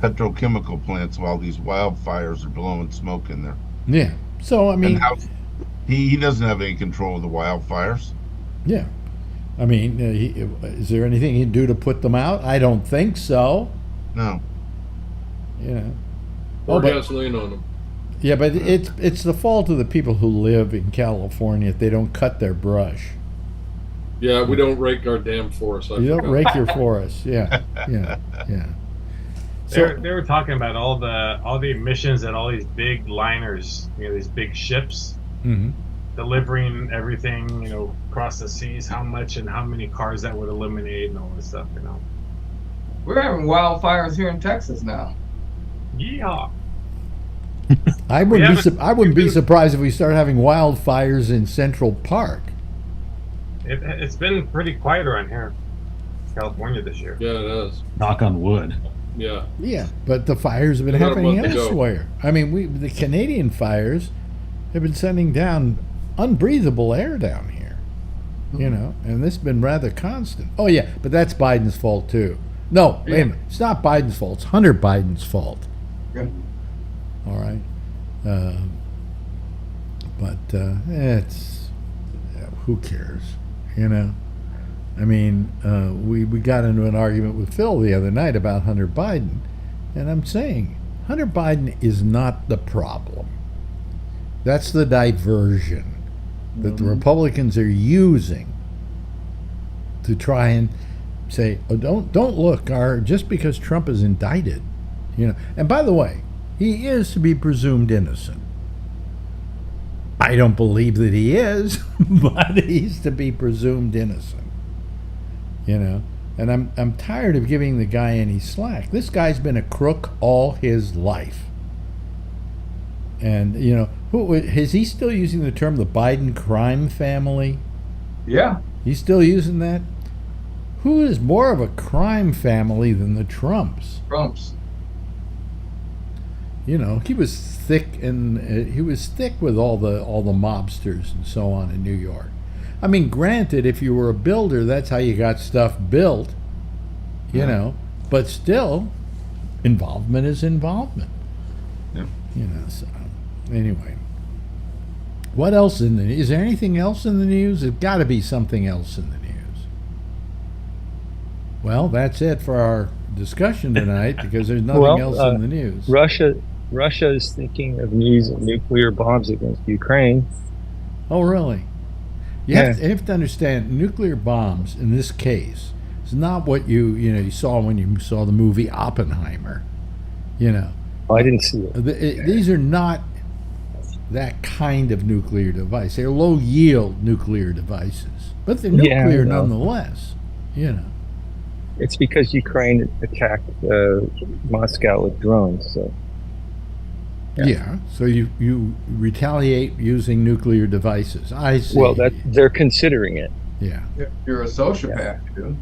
Speaker 6: petrochemical plants while these wildfires are blowing smoke in there.
Speaker 2: Yeah. So, I mean,
Speaker 6: he doesn't have any control of the wildfires.
Speaker 2: Yeah. I mean, is there anything he'd do to put them out? I don't think so.
Speaker 6: No.
Speaker 8: Pour gasoline on them.
Speaker 2: Yeah, but it's the fault of the people who live in California if they don't cut their brush.
Speaker 8: Yeah, we don't rake our damn forests.
Speaker 2: You don't rake your forests. Yeah.
Speaker 5: So they were talking about all the emissions that all these big liners, these big ships, delivering everything, across the seas, how much and how many cars that would eliminate and all this stuff,
Speaker 4: We're having wildfires here in Texas now.
Speaker 5: Yeehaw.
Speaker 2: I wouldn't be surprised if we start having wildfires in Central Park.
Speaker 5: It's been pretty quiet around here, California, this year.
Speaker 8: Yeah, it has.
Speaker 7: Knock on wood.
Speaker 8: Yeah.
Speaker 2: Yeah, but the fires have been
Speaker 8: About a
Speaker 2: happening
Speaker 8: month ago.
Speaker 2: elsewhere. I mean, the Canadian fires have been sending down unbreathable air down here, and this has been rather constant. Oh yeah, but that's Biden's fault too. No, wait a minute, it's not Biden's fault. It's Hunter Biden's fault.
Speaker 4: Yeah.
Speaker 2: All right. But it's who cares, you know? I mean, we got into an argument with Phil the other night about Hunter Biden, and I'm saying Hunter Biden is not the problem. That's the diversion that the Republicans are using to try and say, oh, don't look, just because Trump is indicted, you know. And by the way, he is to be presumed innocent. I don't believe that he is, but he's to be presumed innocent, you know. And I'm tired of giving the guy any slack. This guy's been a crook all his life. And, you know, is he still using the term the Biden crime family?
Speaker 4: Yeah.
Speaker 2: He's still using that? Who is more of a crime family than the Trumps?
Speaker 4: Trumps.
Speaker 2: You know, he was thick with all the mobsters and so on in New York. I mean, granted, if you were a builder, that's how you got stuff built, you know, but still, involvement is involvement.
Speaker 6: Yeah.
Speaker 2: You know, so anyway. What else is there anything else in the news? There's got to be something else in the news. Well, that's it for our discussion tonight because there's nothing else in the news.
Speaker 9: Russia is thinking of using nuclear bombs against Ukraine.
Speaker 2: Oh, really? You have to understand, nuclear bombs in this case is not what you saw when you saw the movie Oppenheimer. You know,
Speaker 9: I didn't see it.
Speaker 2: These are not that kind of nuclear device. They're low yield nuclear devices, but they're nuclear nonetheless. You know,
Speaker 9: it's because Ukraine attacked Moscow with drones. So.
Speaker 2: Yeah, so you retaliate using nuclear devices. I see.
Speaker 9: Well, they're considering it.
Speaker 2: Yeah.
Speaker 4: You're a sociopath, dude.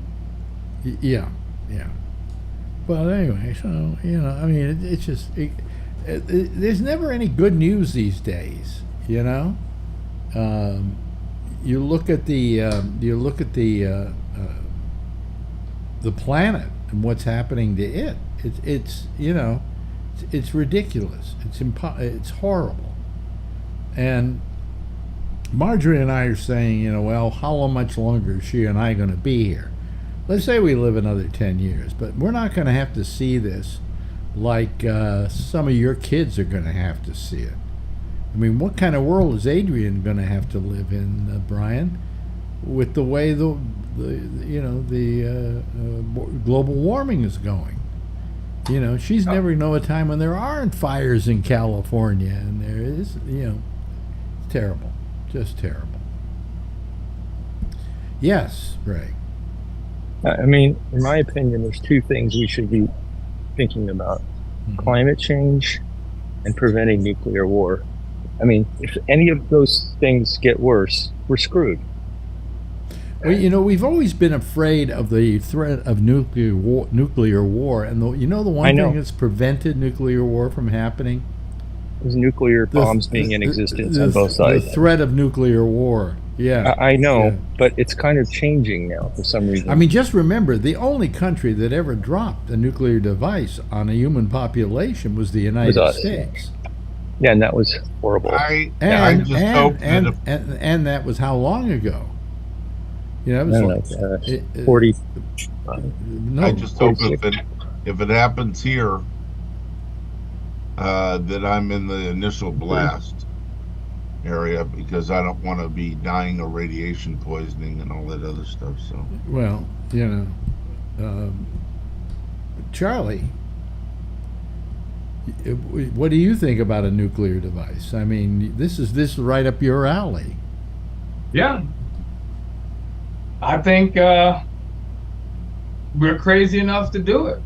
Speaker 2: Yeah. Well, anyway, so, you know, I mean, it's just, there's never any good news these days, you know? You look at the planet and what's happening to it. It's you know, it's ridiculous. It's horrible. And Marjorie and I are saying, you know, well, how much longer is she and I going to be here? Let's say we live another 10 years, but we're not going to have to see this like some of your kids are going to have to see it. I mean, what kind of world is Adrian going to have to live in, Brian, with the way the global warming is going? You know, she's never know a time when there aren't fires in California, and there is, you know, it's terrible, just terrible. Yes, Ray.
Speaker 9: I mean, in my opinion, there's two things we should be thinking about: climate change and preventing nuclear war. I mean, if any of those things get worse, we're screwed.
Speaker 2: Well, you know, we've always been afraid of the threat of nuclear war, and the one thing that's prevented nuclear war from happening
Speaker 9: is nuclear bombs being in existence on both sides.
Speaker 2: The threat of nuclear war. Yeah,
Speaker 9: I know, but it's kind of changing now for some reason.
Speaker 2: I mean, just remember, the only country that ever dropped a nuclear device on a human population was the United States.
Speaker 9: Yeah, and that was horrible.
Speaker 2: And that was how long ago? You know, it was
Speaker 9: like 40.
Speaker 2: No,
Speaker 6: I just hope if it happens here, that I'm in the initial blast area, because I don't want to be dying of radiation poisoning and all that other stuff. So,
Speaker 2: well, you know, Charlie, what do you think about a nuclear device? I mean, this is right up your alley.
Speaker 4: Yeah. I think we're crazy enough to do it.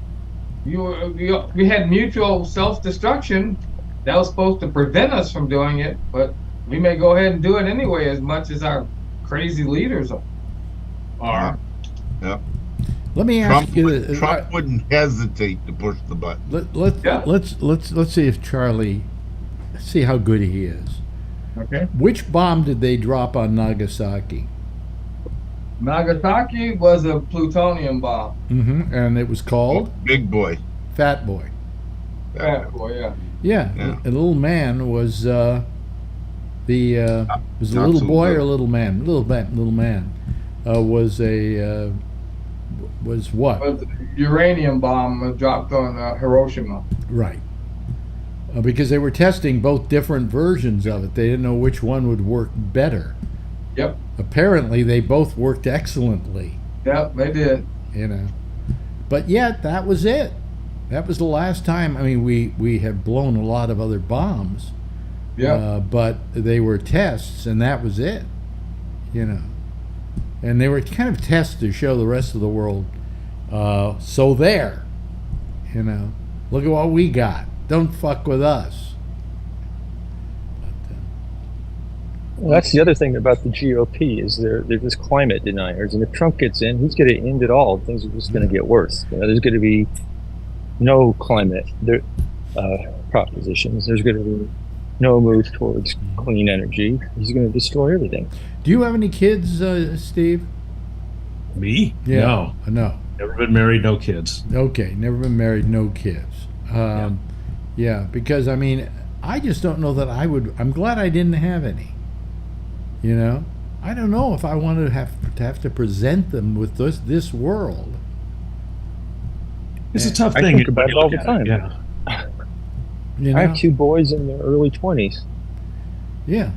Speaker 4: We had mutual self-destruction that was supposed to prevent us from doing it, but we may go ahead and do it anyway, as much as our crazy leaders are.
Speaker 6: Yeah.
Speaker 2: Let me ask you.
Speaker 6: Trump wouldn't hesitate to push the button.
Speaker 2: Let's see if Charlie, see how good he is.
Speaker 4: Okay.
Speaker 2: Which bomb did they drop on Nagasaki?
Speaker 4: Nagasaki was a plutonium bomb.
Speaker 2: And it was called
Speaker 6: Big Boy.
Speaker 2: Fat Boy.
Speaker 4: Fat Boy, yeah.
Speaker 2: Yeah,
Speaker 6: Yeah.
Speaker 2: a little man was was a
Speaker 6: Not
Speaker 2: little
Speaker 6: so
Speaker 2: boy
Speaker 6: good.
Speaker 2: or a little man? Little man was what?
Speaker 4: But the uranium bomb was dropped on Hiroshima.
Speaker 2: Right. Because they were testing both different versions of it. They didn't know which one would work better.
Speaker 4: Yep.
Speaker 2: Apparently, they both worked excellently.
Speaker 4: Yep, they did.
Speaker 2: You know, but yet that was it. That was the last time. I mean, we have blown a lot of other bombs.
Speaker 4: Yep.
Speaker 2: But they were tests, and that was it. You know, and they were kind of tests to show the rest of the world. So there, you know, look at what we got. Don't fuck with us.
Speaker 9: Well, that's the other thing about the GOP is they're just climate deniers, and if Trump gets in, he's going to end it all. Things are just going to get worse. You know, there's going to be no climate propositions. There's going to be no move towards clean energy. He's going to destroy everything.
Speaker 2: Do you have any kids, Steve?
Speaker 7: Me?
Speaker 2: Yeah.
Speaker 7: No.
Speaker 2: No.
Speaker 7: Never been married, no kids.
Speaker 2: Okay, never been married, no kids. Yeah, because I mean, I just don't know that I would. I'm glad I didn't have any. You know, I don't know if I want to have to present them with this world.
Speaker 7: It's a tough
Speaker 9: I
Speaker 7: thing.
Speaker 9: think about it all the time.
Speaker 7: Yeah.
Speaker 2: You know?
Speaker 9: I have 2 boys in their early 20s.
Speaker 2: Yeah.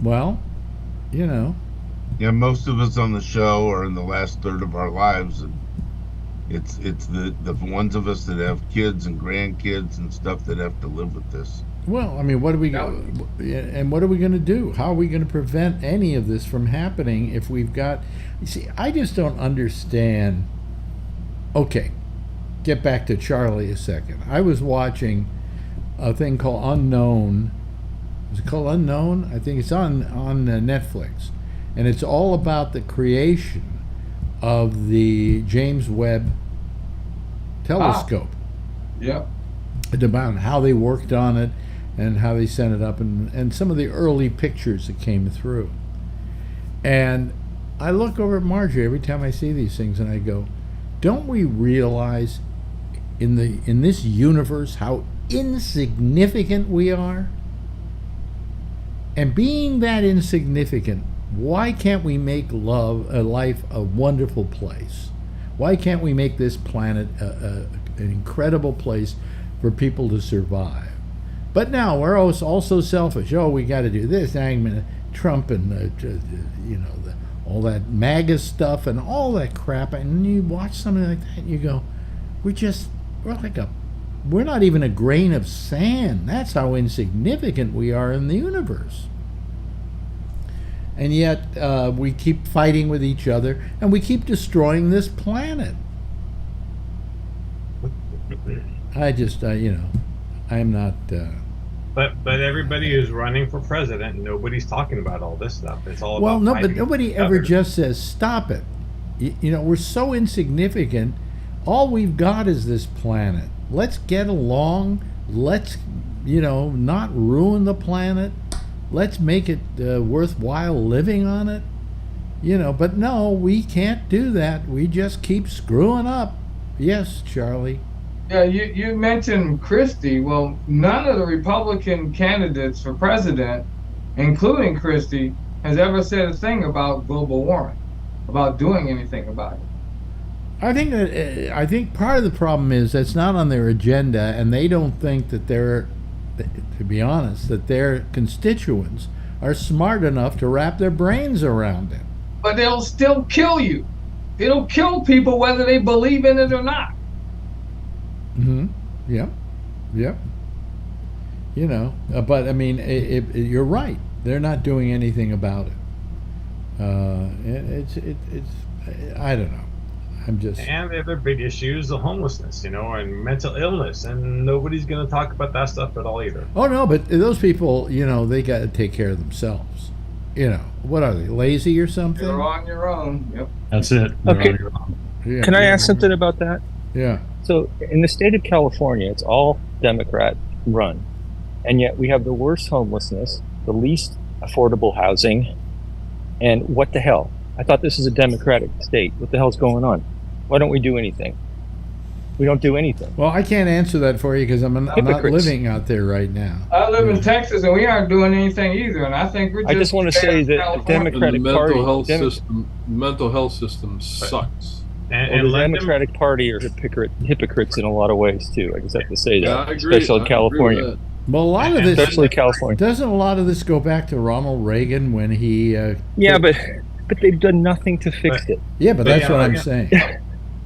Speaker 2: Well, you know.
Speaker 6: Yeah, most of us on the show are in the last third of our lives, and it's the ones of us that have kids and grandkids and stuff that have to live with this.
Speaker 2: Well, I mean, what are we going to do? How are we going to prevent any of this from happening if we've got? You see, I just don't understand. Okay, get back to Charlie a second. I was watching a thing called Unknown. Is it called Unknown? I think it's on Netflix, and it's all about the creation of the James Webb telescope.
Speaker 4: Yep.
Speaker 2: It's about how they worked on it and how they sent it up and some of the early pictures that came through. And I look over at Marjorie every time I see these things and I go, don't we realize in this universe how insignificant we are? And being that insignificant, why can't we make life a wonderful place? Why can't we make this planet an incredible place for people to survive? But now we're also selfish. Oh, we got to do this. Trump and all that MAGA stuff and all that crap. And you watch something like that, and you go, we're not even a grain of sand. That's how insignificant we are in the universe. And yet we keep fighting with each other, and we keep destroying this planet. I just, I'm not.
Speaker 5: But everybody who's running for president, nobody's talking about all this stuff. It's all
Speaker 2: Well,
Speaker 5: about
Speaker 2: no, but
Speaker 5: fighting
Speaker 2: nobody
Speaker 5: each
Speaker 2: ever
Speaker 5: other.
Speaker 2: just says stop it. We're so insignificant. All we've got is this planet. Let's get along. Let's, not ruin the planet. Let's make it worthwhile living on it. But no, we can't do that. We just keep screwing up. Yes, Charlie.
Speaker 4: Yeah, you mentioned Christie. Well, none of the Republican candidates for president, including Christie, has ever said a thing about global warming, about doing anything about it.
Speaker 2: I think part of the problem is that's not on their agenda, and they don't think that to be honest, that their constituents are smart enough to wrap their brains around it.
Speaker 4: But they'll still kill you. It'll kill people whether they believe in it or not.
Speaker 2: Mm-hmm. Yep. But I mean, you're right. They're not doing anything about it. It's I don't know. I'm just.
Speaker 5: And the other big issue is the homelessness, and mental illness, and nobody's going to talk about that stuff at all either.
Speaker 2: Oh no, but those people, they got to take care of themselves. What are they, lazy or something?
Speaker 4: You're on your own. Yep.
Speaker 7: That's it.
Speaker 9: Okay.
Speaker 2: Yeah.
Speaker 9: Can I ask something about that?
Speaker 2: Yeah.
Speaker 9: So in the state of California, it's all Democrat run. And yet we have the worst homelessness, the least affordable housing. And what the hell? I thought this is a democratic state. What the hell's going on? Why don't we do anything? We don't do anything.
Speaker 2: Well, I can't answer that for you because I'm not
Speaker 9: Hypocrites.
Speaker 2: living out there right now.
Speaker 4: I live in Texas, and we aren't doing anything either. And I think we're just.
Speaker 9: I just want to say that the
Speaker 4: California.
Speaker 9: Democratic
Speaker 8: And the
Speaker 9: Party,
Speaker 8: mental health system sucks.
Speaker 5: And
Speaker 9: the
Speaker 5: let them-
Speaker 9: Democratic Party are hypocrites in a lot of ways too. I just have to say that,
Speaker 8: Yeah, I agree.
Speaker 9: especially
Speaker 8: I
Speaker 9: California.
Speaker 8: agree with
Speaker 2: Well, a lot of this
Speaker 9: Especially California.
Speaker 2: doesn't a lot of this go back to Ronald Reagan when he.
Speaker 9: Yeah, but they've done nothing to fix it.
Speaker 2: Yeah, but that's
Speaker 5: Yeah,
Speaker 2: what I'm
Speaker 5: yeah.
Speaker 2: saying.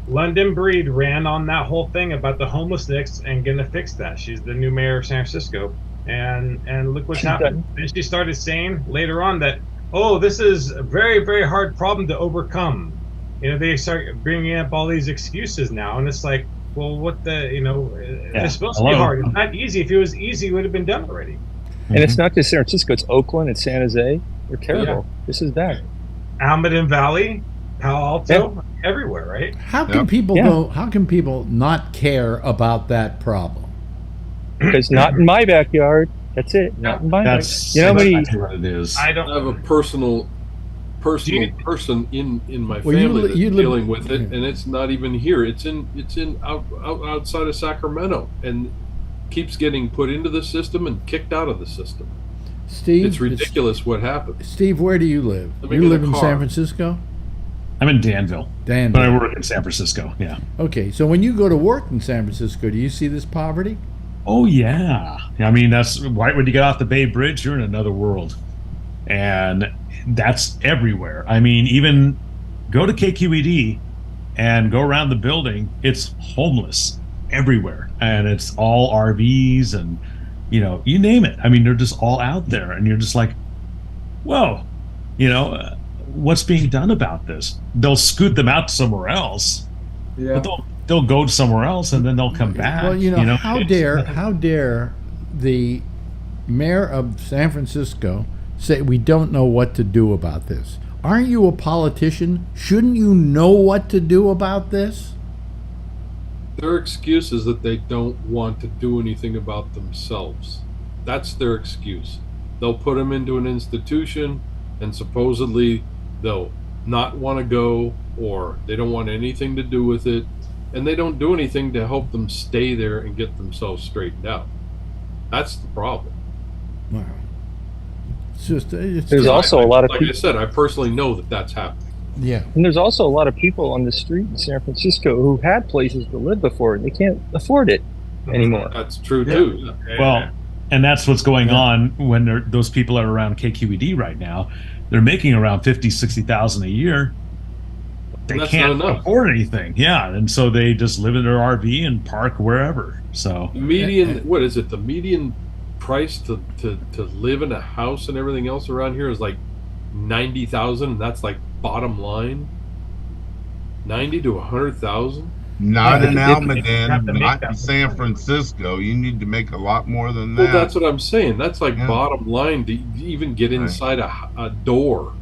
Speaker 5: London Breed ran on that whole thing about the homelessness and gonna fix that. She's the new mayor of San Francisco, and look what's
Speaker 9: She's
Speaker 5: happened. And she started saying later on that, oh, this is a very, very hard problem to overcome. You know, they start bringing up all these excuses now, and it's like, well, what the, you know, it's supposed to be
Speaker 7: Hello.
Speaker 5: hard. It's not easy. If it was easy, it would have been done already.
Speaker 9: And it's not just San Francisco; it's Oakland and San Jose. They're terrible. This is bad.
Speaker 5: Almaden Valley, Palo Alto, everywhere, right?
Speaker 2: How can
Speaker 6: Yep.
Speaker 2: people
Speaker 9: Yeah.
Speaker 2: go? How can people not care about that problem?
Speaker 9: Because not in my backyard. That's it. Not in my
Speaker 7: That's
Speaker 9: backyard. You know how many?
Speaker 7: exactly what it is.
Speaker 5: I
Speaker 8: I
Speaker 5: don't.
Speaker 8: have a personal
Speaker 5: you-
Speaker 8: person in my
Speaker 2: Well, you
Speaker 8: family
Speaker 2: li-
Speaker 8: that's
Speaker 2: you live-
Speaker 8: dealing with it, and it's not even here. It's in outside of Sacramento, and keeps getting put into the system and kicked out of the system.
Speaker 2: Steve,
Speaker 8: It's ridiculous what happened.
Speaker 2: Steve, where do you live?
Speaker 8: Let me
Speaker 2: You
Speaker 8: get a
Speaker 2: live in
Speaker 8: car.
Speaker 2: San Francisco?
Speaker 7: I'm in Danville,
Speaker 2: Dan.
Speaker 7: but I work in San Francisco. Yeah.
Speaker 2: Okay, so when you go to work in San Francisco, do you see this poverty?
Speaker 7: Oh yeah. I mean, that's right when you get off the Bay Bridge, you're in another world, and that's everywhere. I mean, even go to KQED and go around the building, it's homeless everywhere, and it's all RVs and you name it. I mean, they're just all out there, and you're just like, whoa, what's being done about this? They'll scoot them out somewhere else,
Speaker 4: Yeah.
Speaker 7: but they'll go somewhere else, and then they'll come back.
Speaker 2: Well, how
Speaker 7: It's-
Speaker 2: dare the mayor of San Francisco say we don't know what to do about this? Aren't you a politician? Shouldn't you know what to do about this?
Speaker 8: Their excuse is that they don't want to do anything about themselves. That's their excuse. They'll put them into an institution, and supposedly they'll not want to go, or they don't want anything to do with it, and they don't do anything to help them stay there and get themselves straightened out. That's the problem.
Speaker 2: Wow. It's just
Speaker 9: There's also a lot of
Speaker 8: like
Speaker 9: people.
Speaker 8: I said, I personally know that that's happening.
Speaker 2: yeah.
Speaker 9: And there's also a lot of people on the street in San Francisco who had places to live before and they can't afford it anymore.
Speaker 8: That's true too.
Speaker 7: Well, and that's what's going on when those people are around KQED right now. They're making around 50,000-60,000 a year. They
Speaker 8: That's
Speaker 7: can't
Speaker 8: not enough.
Speaker 7: afford anything. Yeah, and so they just live in their RV and park wherever. So
Speaker 8: The median, what is it? The median price to live in a house and everything else around here is like 90,000. That's like bottom line. 90 to 100,000.
Speaker 6: Not in
Speaker 5: You have to
Speaker 6: Almaden,
Speaker 5: make
Speaker 6: not
Speaker 5: that
Speaker 6: in San Francisco. You need to make a lot more than
Speaker 8: Well,
Speaker 6: that.
Speaker 8: that's what I'm saying. That's like
Speaker 6: Yeah.
Speaker 8: bottom line to even get inside a door.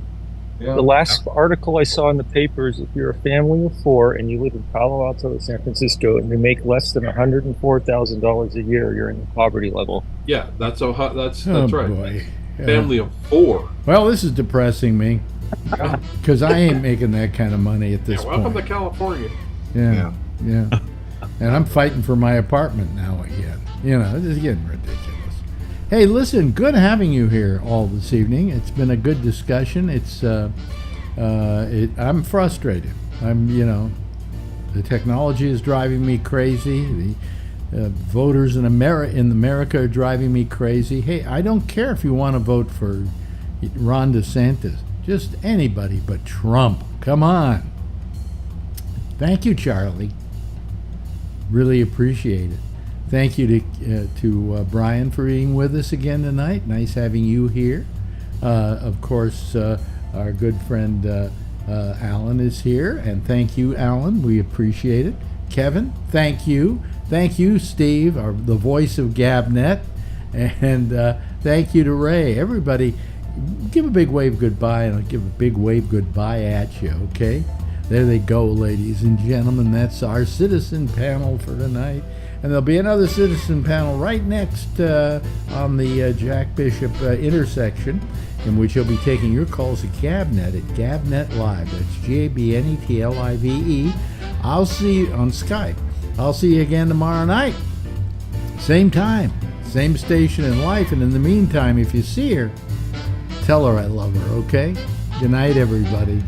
Speaker 4: Yeah.
Speaker 9: The last article I saw in the paper is if you're a family of four and you live in Palo Alto or San Francisco and you make less than $104,000 a year, you're in the poverty level.
Speaker 8: Yeah, that's that's
Speaker 2: Oh,
Speaker 8: right.
Speaker 2: boy. Yeah.
Speaker 8: Family of four.
Speaker 2: Well, this is depressing me because I ain't making that kind of money at this
Speaker 8: Yeah, welcome to
Speaker 2: point.
Speaker 8: California.
Speaker 2: Yeah, yeah. And I'm fighting for my apartment now again. This is getting ridiculous. Hey, listen, good having you here all this evening. It's been a good discussion. I'm frustrated. The technology is driving me crazy. The voters in America are driving me crazy. Hey, I don't care if you want to vote for Ron DeSantis. Just anybody but Trump. Come on. Thank you, Charlie. Really appreciate it. Thank you to Brian for being with us again tonight. Nice having you here. Of course, our good friend Alan is here, and thank you, Alan. We appreciate it. Kevin, thank you. Thank you, Steve, the voice of GabNet, and thank you to Ray. Everybody, give a big wave goodbye, and I'll give a big wave goodbye at you. Okay? There they go, ladies and gentlemen. That's our citizen panel for tonight. And there'll be another citizen panel right next on the Jack Bishop intersection, in which he'll be taking your calls at GabNet at GabNet Live. That's GabNetLive. I'll see you on Skype. I'll see you again tomorrow night. Same time, same station in life. And in the meantime, if you see her, tell her I love her, okay? Good night, everybody.